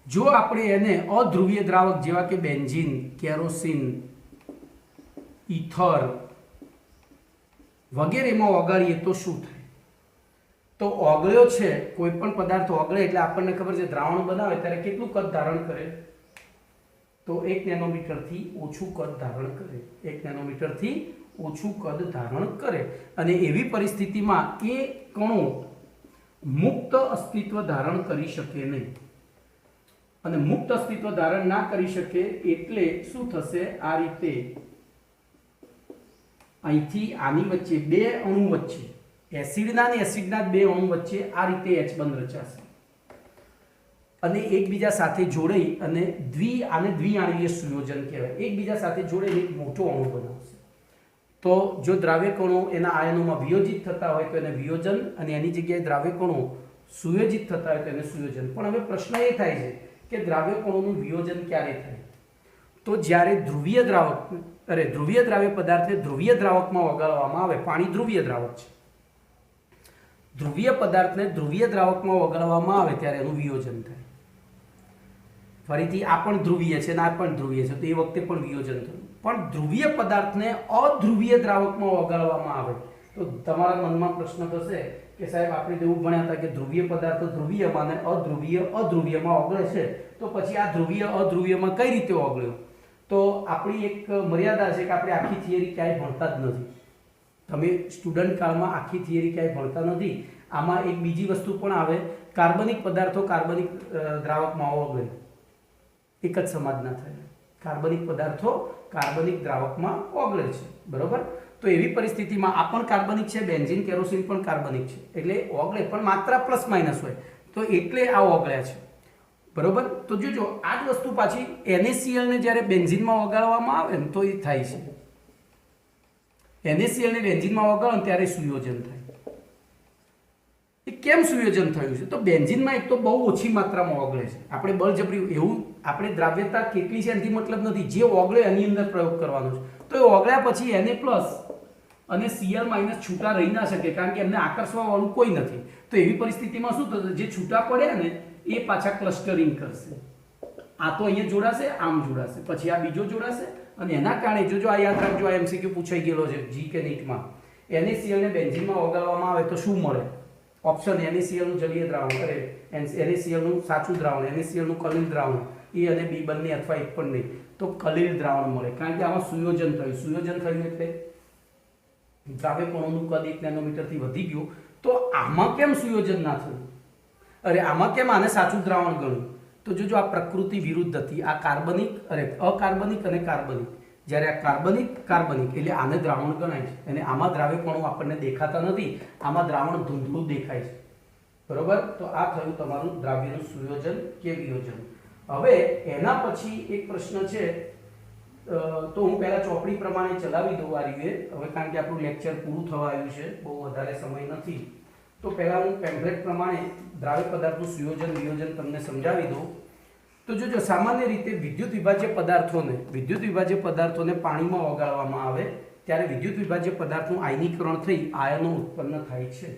જો આપણે એને અધ્રુવીય દ્રાવક જેવા કે બેન્ઝીન, કેરોસીન, ઇથર વગેરેમાં ઓગાળીએ તો શું થાય? તો ઓગળ્યો છે, કોઈ પણ પદાર્થ ઓગળે એટલે આપણને ખબર છે દ્રાવણ બનાવે ત્યારે કેટલું કદ ધારણ કરે? તો 1 નેનોમીટરથી ઓછું કદ ધારણ કરે, 1 નેનોમીટરથી ઓછું કદ ધારણ કરે. અને એવી પરિસ્થિતિમાં એ કણો મુક્ત અસ્તિત્વ ધારણ કરી શકે નહીં. અને મુક્ત અસ્તિત્વ ધારણ ના કરી શકે એટલે શું થશે? આ રીતે અહીંથી આની વચ્ચે 2 અણુ વચ્ચે, એસિડના અને એસિડના 2 અણુ વચ્ચે આ રીતે H બંધ રચાશે અને એકબીજા સાથે જોડાઈ અને આને દ્વિઆણવીય સુયોજન કહેવાય. એકબીજા સાથે જોડાઈને એક મોટો અણુ બનાવશે. તો જો દ્રાવ્ય કણો એના આયનોમાં વિયોજિત થતા હોય તો એને વિયોજન, અને એની જગ્યાએ દ્રાવ્ય કણો સુયોજિત થતા હોય તો એને સુયોજન. પણ હવે પ્રશ્ન એ થાય છે કે દ્રાવ્ય કણોનું વિયોજન ક્યારે થાય? તો જ્યારે ધ્રુવીય દ્રાવ્ય પદાર્થને ધ્રુવીય દ્રાવકમાં ઓગાળવામાં આવે. પાણી ધ્રુવીય દ્રાવક છે, ધ્રુવીય પદાર્થને ધ્રુવીય દ્રાવકમાં ઓગાળવામાં આવે ત્યારે એનું વિયોજન થાય. ફરીથી આ પણ ધ્રુવીય છે અને આ પણ ધ્રુવીય છે, તો એ વખતે પણ વિયોજન થયું. પણ ધ્રુવીય પદાર્થને અધ્રુવીય દ્રાવકમાં ઓગાળવામાં આવે તો તમારા મનમાં પ્રશ્ન થશે કે સાહેબ આપણે તો એવું ભણ્યા હતા કે ધ્રુવીય પદાર્થો ધ્રુવીયમાં અને અધ્રુવીયમાં ઓગળે છે, તો પછી આ ધ્રુવીય અધ્રુવીયમાં કઈ રીતે ઓગળ્યો? તો આપણી એક મર્યાદા છે કે આપણે આખી થિયરી ક્યાંય ભણતા જ નથી. તમે સ્ટુડન્ટ કાળમાં આખી થિયરી ક્યાંય ભણતા નથી. આમાં એક બીજી વસ્તુ પણ આવે, કાર્બનિક પદાર્થો કાર્બનિક દ્રાવકમાં ઓગળે, એક જ સમાજના થયા. કાર્બનિક પદાર્થો કાર્બનિક દ્રાવકમાં ઓગળે છે, બરોબર? તો એવી પરિસ્થિતિમાં આ પણ કાર્બનિક છે, બેન્ઝીન કેરોસીન પણ કાર્બનિક છે, એટલે ઓગળે પણ માત્રા પ્લસ માઇનસ હોય, તો એટલે આ ઓગળ્યા છે, બરોબર? તો જોજો આ જ વસ્તુ પાછી NaCl ને જ્યારે બેન્ઝીનમાં ઓગાળવામાં આવે ને તો એ થાય છે. NaCl ને બેન્ઝીનમાં ઓગાળો ને ત્યારે સુયોજન થાય. એ કેમ સુયોજન થયું છે? તો બેન્ઝીનમાં એક તો બહુ ઓછી માત્રામાં ઓગળે છે. આપણે બળજબરી એવું આપણે દ્રાવ્યતા કેટલી છે એનાથી મતલબ નથી, જે ઓગળે એની અંદર પ્રયોગ કરવાનો છે. તો એ ઓગળ્યા પછી Na+ અને Cl- છૂટા રહી ના શકે, કારણ કે એમને આકર્ષવા વાળું કોઈ નથી. તો એવી પરિસ્થિતિમાં શું થશે? જે છૂટા પડ્યા ને એ પાછા ક્લસ્ટરિંગ કરશે. આ તો અહીંયા જોડાશે, આમ જોડાશે, પછી આ બીજો જોડાશે, અને એના કારણે જોજો આ યાદ રાખજો, આ MCQ પૂછાઈ ગયેલો છે જી કે નીટમાં. NaCl ને બેન્ઝીનમાં ઓગાળવામાં આવે તો શું મળે? ઓપ્શન NaCl નું જલીય દ્રાવણ, NaCl નું સાચું દ્રાવણ, NaCl નું કલિલ દ્રાવણ, એ અને બી બંને અથવા એક પણ નહીં, તો કલિલ દ્રાવણ મળે, કારણ કે આમાં સુયોજન થયું. સુયોજન થયું એટલે દ્રાવ્ય કણોનું કદ 1 નેનોમીટરથી વધી ગયું. તો આમાં કેમ સુયોજન ના થયું? અરે આમાં કેમ આને સાચું દ્રાવણ ગણ્યું? તો જોજો આ પ્રકૃતિ વિરુદ્ધ હતી. આ કાર્બનિક અકાર્બનિક અને કાર્બનિક. જ્યારે આ કાર્બનિક એટલે આને દ્રાવણ ગણાય છે, અને આમાં દ્રાવ્ય કણો આપણને દેખાતા નથી, આમાં દ્રાવણ ધૂંધળું દેખાય છે, બરોબર? તો આ થયું તમારું દ્રાવ્યનું સુયોજન કે વિયોજન. હવે એના પછી એક પ્રશ્ન છે, તો હું પહેલા ચોપડી પ્રમાણે ચલાવી દઉં આ રીતે, હવે કારણ કે આપણું લેક્ચર પૂરું થવા આવ્યું છે, બહુ વધારે સમય નથી. તો પહેલા હું પેમ્ફલેટ પ્રમાણે દ્રાવ્ય પદાર્થનું સુયોજન વિયોજન તમને સમજાવી દઉં. તો જોજો સામાન્ય રીતે વિદ્યુત વિભાજ્ય પદાર્થોને પાણીમાં ઓગાળવામાં આવે ત્યારે વિદ્યુત વિભાજ્ય પદાર્થનું આયનીકરણ થઈ આયનો ઉત્પન્ન થાય છે.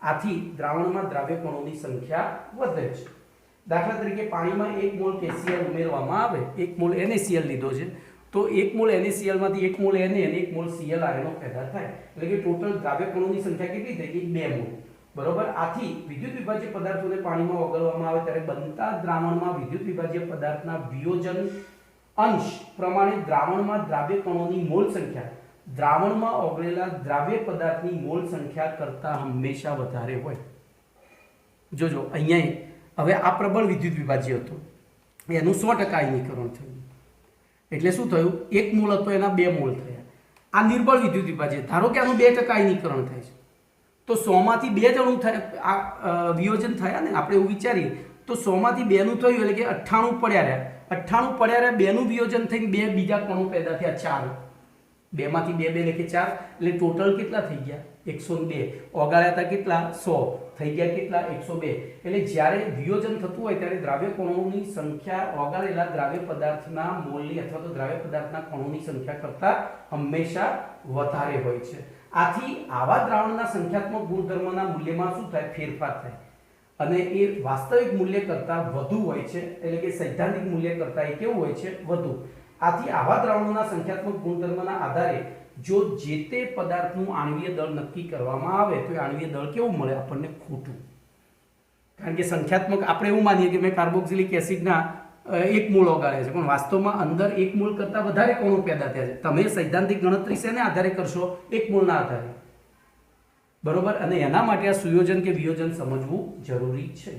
આથી દ્રાવણમાં દ્રાવ્ય કણોની સંખ્યા વધે છે. દાખલા તરીકે પાણીમાં 1 મોલ KCl ઉમેરવામાં આવે, 1 મોલ NaCl લીધો છે, તો 1 મોલ NaCl માંથી 1 મોલ Na અને 1 મોલ Cl આયનો પેદા થાય, એટલે કે ટોટલ દ્રાવ્ય કણોની સંખ્યા કેટલી થઈ ગઈ? 2 મોલ, બરોબર? આથી વિદ્યુત વિભાજ્ય પદાર્થોને પાણીમાં ઓગાળવામાં આવે ત્યારે બનતા દ્રાવણમાં વિદ્યુત વિભાજ્ય પદાર્થના વિયોજન અંશ પ્રમાણે દ્રાવણમાં દ્રાવ્ય કણોની મોલ સંખ્યા દ્રાવણમાં ઓગળેલા દ્રાવ્ય પદાર્થની મોલ સંખ્યા કરતાં હંમેશા વધારે હોય. જોજો અહીંયા હવે આ પ્રબળ વિદ્યુત વિભાજ્ય હતું, એનું 100% આયનીકરણ થયું, એટલે શું થયું? 1 મોલ હતો એના 2 મોલ થયા. આ નિર્બળ વિદ્યુત વિભાજ્ય, ધારો કે આનું 2% આયનીકરણ થાય છે, તો 100 માંથી 2 જ અણુ આ વિયોજન થયા ને, આપણે એવું વિચારીએ તો 100 માંથી 2 નું થયું, એટલે કે 98 પડ્યા રહ્યા. 98 પડ્યા રહ્યા, 2 નું વિયોજન થઈને 2 બીજા કણો પેદા થયા, 4. 2 માંથી 2 2 એટલે 4, એટલે ટોટલ કેટલા થઈ ગયા? 102. ઓગાળ્યા હતા કેટલા? 100. થઈ ગયા કેટલા? 102. એટલે જ્યારે વિયોજન થતું હોય ત્યારે દ્રાવ્ય કણોની સંખ્યા ઓગાળેલા દ્રાવ્ય પદાર્થના મોલની અથવા તો દ્રાવ્ય પદાર્થના કણોની સંખ્યા કરતાં હંમેશા વધારે હોય છે. આથી આવા દ્રાવણના સંખ્યાત્મક ગુણધર્મના મૂલ્યમાં શું થાય? ફેરફાર થાય, અને એ વાસ્તવિક મૂલ્ય કરતાં વધુ હોય છે, એટલે કે સૈદ્ધાંતિક મૂલ્ય કરતાં એ કેવું હોય છે? વધુ. આથી આવા દ્રાવણોના સંખ્યાત્મક ગુણધર્મના આધારે જો જે તે પદાર્થનું આણ્વીય દળ નક્કી કરવામાં આવે તો એ આણ્વીય દળ કેવું મળે આપણને? ખોટું. કારણ કે સંખ્યાત્મક આપણે એવું માનીએ કે મેં કાર્બોક્સિલિક એસિડના 1 મોલ ઓગાળ્યા છે, પણ વાસ્તવમાં અંદર 1 મોલ કરતાં વધારે કણો પેદા થયા છે. તમે સૈદ્ધાંતિક ગણતરી શેને આધારે કરશો? 1 મોલના આધારે, બરોબર? અને એના માટે આ સુયોજન કે વિયોજન સમજવું જરૂરી છે.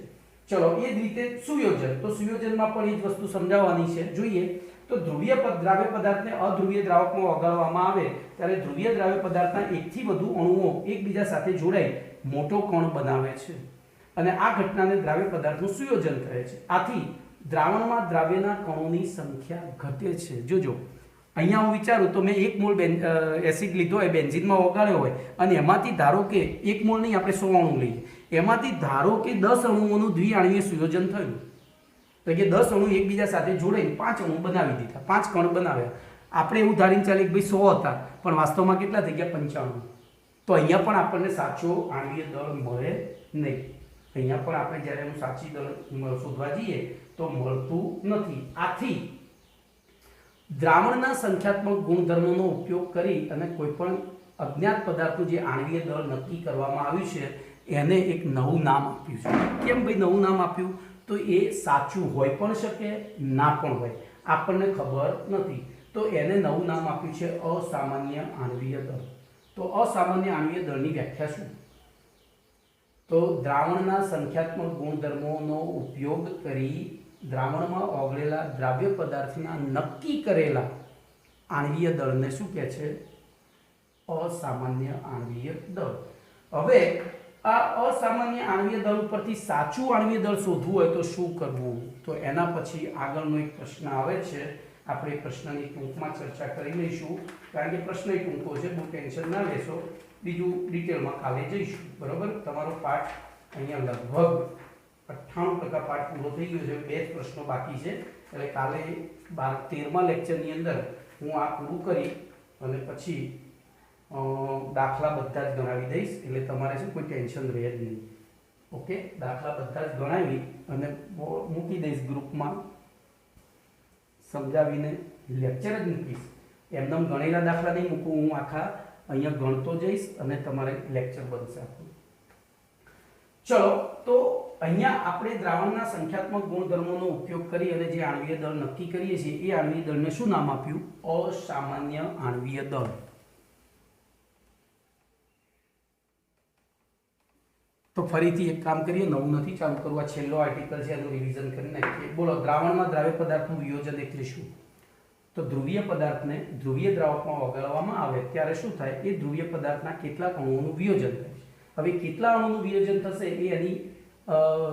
ચલો એ જ રીતે સુયોજન, તો સુયોજનમાં પણ એ જ વસ્તુ સમજાવવાની છે. જોઈએ તો ધ્રુવીય દ્રાવ્ય પદાર્થને અધ્રુવીય દ્રાવકમાં ઓગાળવામાં આવે ત્યારે ધ્રુવીય દ્રાવ્ય પદાર્થના એકથી વધુ અણુઓ એકબીજા સાથે જોડાઈ મોટો કણ બનાવે છે, અને આ ઘટનાને દ્રાવ્ય પદાર્થનું સુયોજન કહે છે. આથી દ્રાવણમાં દ્રાવ્યના કણોની સંખ્યા ઘટે છે. જોજો અહીંયા હું વિચારું તો મેં 1 મોલ એસિડ લીધો હોય, બેન્ઝીનમાં ઓગાળ્યો હોય, અને એમાંથી ધારો કે 1 મોલ નહીં, આપણે 100 અણુ લઈએ, એમાંથી ધારો કે 10 અણુઓનું દ્વિઆણ્વીય સુયોજન થયું, એટલે કે 10 અણુ એકબીજા સાથે જોડાઈને 5 અણુ બનાવી દીધા, 5 કણ બનાવ્યા. આપણે એવું ધારીને ચાલીએ કે ભાઈ 100 હતા, પણ વાસ્તવમાં કેટલા થઈ ગયા? 95. તો અહીંયા પણ આપણને સાચો આણ્વીય દળ મળે નહીં. અહીંયા પણ આપણે જ્યારે એનું સાચી દળ શોધવા જઈએ તો મળતું નથી. આથી દ્રાવણના સંખ્યાત્મક ગુણધર્મોનો ઉપયોગ કરી અને કોઈપણ અજ્ઞાત પદાર્થનું જે આણ્વીય દળ નક્કી કરવામાં આવ્યું છે એને એક નવું નામ આપ્યું છે. કેમ ભાઈ નવું નામ આપ્યું? તો એ સાચું હોય પણ શકે, ના પણ હોય, આપણને ખબર નથી. તો એને નવું નામ આપ્યું છે અસામાન્ય આણ્વીય દળ. તો અસામાન્ય આણ્વીય દળની વ્યાખ્યા શું? તો દ્રાવણના સંખ્યાત્મક ગુણધર્મોનો ઉપયોગ કરી દ્રાવણમાં ઓગળેલા દ્રાવ્ય પદાર્થના નક્કી કરેલા આણ્વીય દળને શું કહે છે? અસામાન્ય આણ્વીય દળ. હવે આ અસામાન્ય આણ્વીય દળ ઉપરથી સાચું આણ્વીય દળ શોધવું હોય તો શું કરવું? તો એના પછી આગળનો એક પ્રશ્ન આવે છે. આપણે એ પ્રશ્નની ટૂંકમાં ચર્ચા કરી લઈશું, કારણ કે પ્રશ્ન ટૂંકો છે, બહુ ટેન્શન ના લેશો. બીજું ડિટેલમાં કાલે જઈશું. બરોબર? તમારો પાઠ અહીંયા લગભગ 98% પાઠ પૂરો થઈ ગયો છે. 2 જ પ્રશ્નો બાકી છે, એટલે કાલે 13મા લેક્ચરની અંદર હું આ પૂરું કરી અને પછી દાખલા બધા જ ગણાવી દઈશ, એટલે તમારે શું કોઈ ટેન્શન રહે જ નહીં. ઓકે, દાખલા બધા જ ગણાવી અને મૂકી દઈશ ગ્રુપમાં, સમજાવીને લેક્ચર જ મૂકીશ. એમનેમ ગણેલા દાખલા નહીં મૂકું, હું આખા અહીંયા ગણતો જઈશ અને તમારે લેક્ચર બનશે આખું. ચલો, તો અહીંયા આપણે દ્રાવણના સંખ્યાત્મક ગુણધર્મોનો ઉપયોગ કરી અને જે આણ્વીય દળ નક્કી કરીએ છીએ એ આણ્વીય દળને શું નામ આપ્યું? અસામાન્ય આણ્વીય દળ. તો ફરીથી એક કામ કરીએ, નવું નથી ચાલુ કરવું, આ છેલ્લો આર્ટિકલ છે એનું રિવિઝન કરી નાખીએ. બોલો, દ્રાવણમાં દ્રાવ્ય પદાર્થનું વિયોજન એટલે શું? તો ધ્રુવીય પદાર્થને ધ્રુવીય દ્રાવકમાં ઓગાળવામાં આવે ત્યારે શું થાય? એ ધ્રુવીય પદાર્થના કેટલાક અણુઓનું વિયોજન થાય છે. હવે કેટલા અણુનું વિયોજન થશે એ એની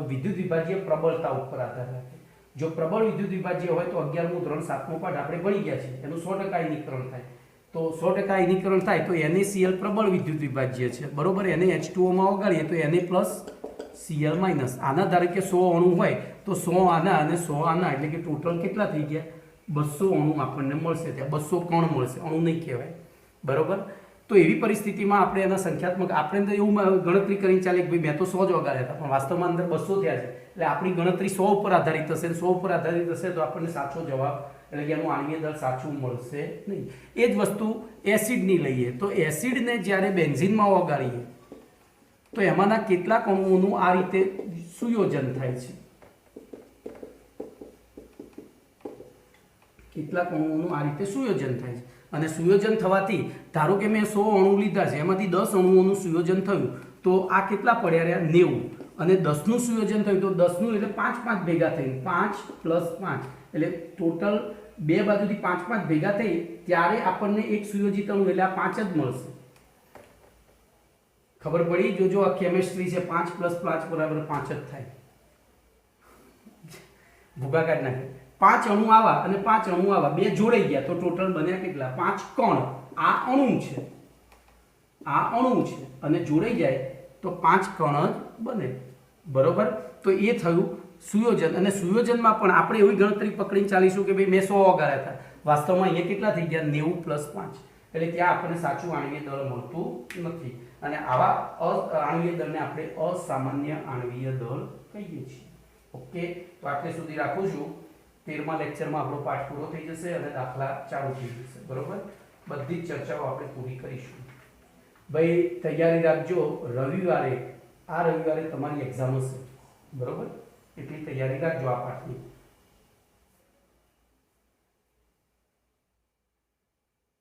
વિદ્યુત વિભાજીય પ્રબળતા ઉપર આધાર રાખે. જો પ્રબળ વિદ્યુત વિભાજ્ય હોય તો 11મું ધોરણ 7મો પાઠ આપણે ભણી ગયા છીએ, એનું 100% આયનીકરણ થાય. તો 100% આયનીકરણ થાય તો NaCl પ્રબળ વિદ્યુત વિભાજ્ય છે. બરોબર? એને H2O માં ઓગાળીએ તો Na+Cl-. આના ધારો કે 100 અણુ હોય તો 100 આના અને 100 આના, એટલે કે ટોટલ કેટલા થઈ ગયા? 200 અણુ આપણને મળશે. ત્યાં 200 કણ મળશે, અણુ નહીં કહેવાય. બરોબર? તો એવી પરિસ્થિતિમાં આપણે એના સંખ્યાત્મક, આપણે તો એવું ગણતરી કરીને ચાલે કે ભાઈ મેં તો 100 જ વગાડ્યા હતા, પણ વાસ્તવમાં અંદર 200 થયા છે. એટલે આપણી ગણતરી 100 ઉપર આધારિત હશે. 100 ઉપર આધારિત હશે તો આપણને સાચો જવાબ, એટલે કે એનું આણ્વીય દળ સાચું મળશે નહીં. એ જ વસ્તુ એસિડની લઈએ તો એસિડને જ્યારે બેન્ઝીનમાં ઓગાળીએ તો એમાંના કેટલાક અણુઓનું આ રીતે સુયોજન થાય છે. કેટલાક અણુઓનું આ રીતે સુયોજન થાય છે. અને સુયોજન થવાથી ધારો કે મેં 100 અણુ લીધા છે, એમાંથી 10 અણુઓનું સુયોજન થયું તો આ કેટલા પડ્યા રહ્યા? 90. અને 10નું સુયોજન થયું તો 10નું એટલે 5 ભેગા થઈને 5 + 5 એટલે ટોટલ બે બાજુથી 5 ભેગા થઈ ત્યારે આપણને એક સુયોજિત અણુ એટલે આ 5 જ મળશે. ખબર પડી? જોજો, આ કેમિસ્ટ્રી છે. 5 + 5 = 5 જ થાય. ભૂગા કાઢી નાખે. 5 અણુ આવા અને 5 અણુ આવા, બે જોડાઈ ગયા તો ટોટલ બન્યા કેટલા? 5 કણ. આ અણુ છે, આ અણુ છે, અને જોડાઈ જાય તો 5 કણ જ બને. બરોબર? તો એ થયું સુયોજન. અને સુયોજનમાં પણ આપણે એવી ગણતરી પકડીને ચાલીશું કે ભાઈ મેં 100 ઓગાળ્યા હતા, વાસ્તવમાં અહીંયા કેટલા થઈ ગયા? 90 + 5. એટલે ત્યાં આપણને સાચું આણ્વીય દળ મળતું નથી. અને આવા આણ્વીય દળને આપણે અસામાન્ય આણ્વીય દળ કહીએ છીએ. ઓકે, તો આટલે સુધી રાખું છું. 13મા લેક્ચરમાં આપણો પાઠ પૂરો થઈ જશે અને દાખલા ચાલુ થઈ જશે. બરોબર? બધી જ ચર્ચાઓ આપણે પૂરી કરીશું. ભાઈ તૈયારી રાખજો. રવિવારે તમારી એક્ઝામ હશે. બરોબર? એટલી તૈયારી રાખજો આ પાઠની.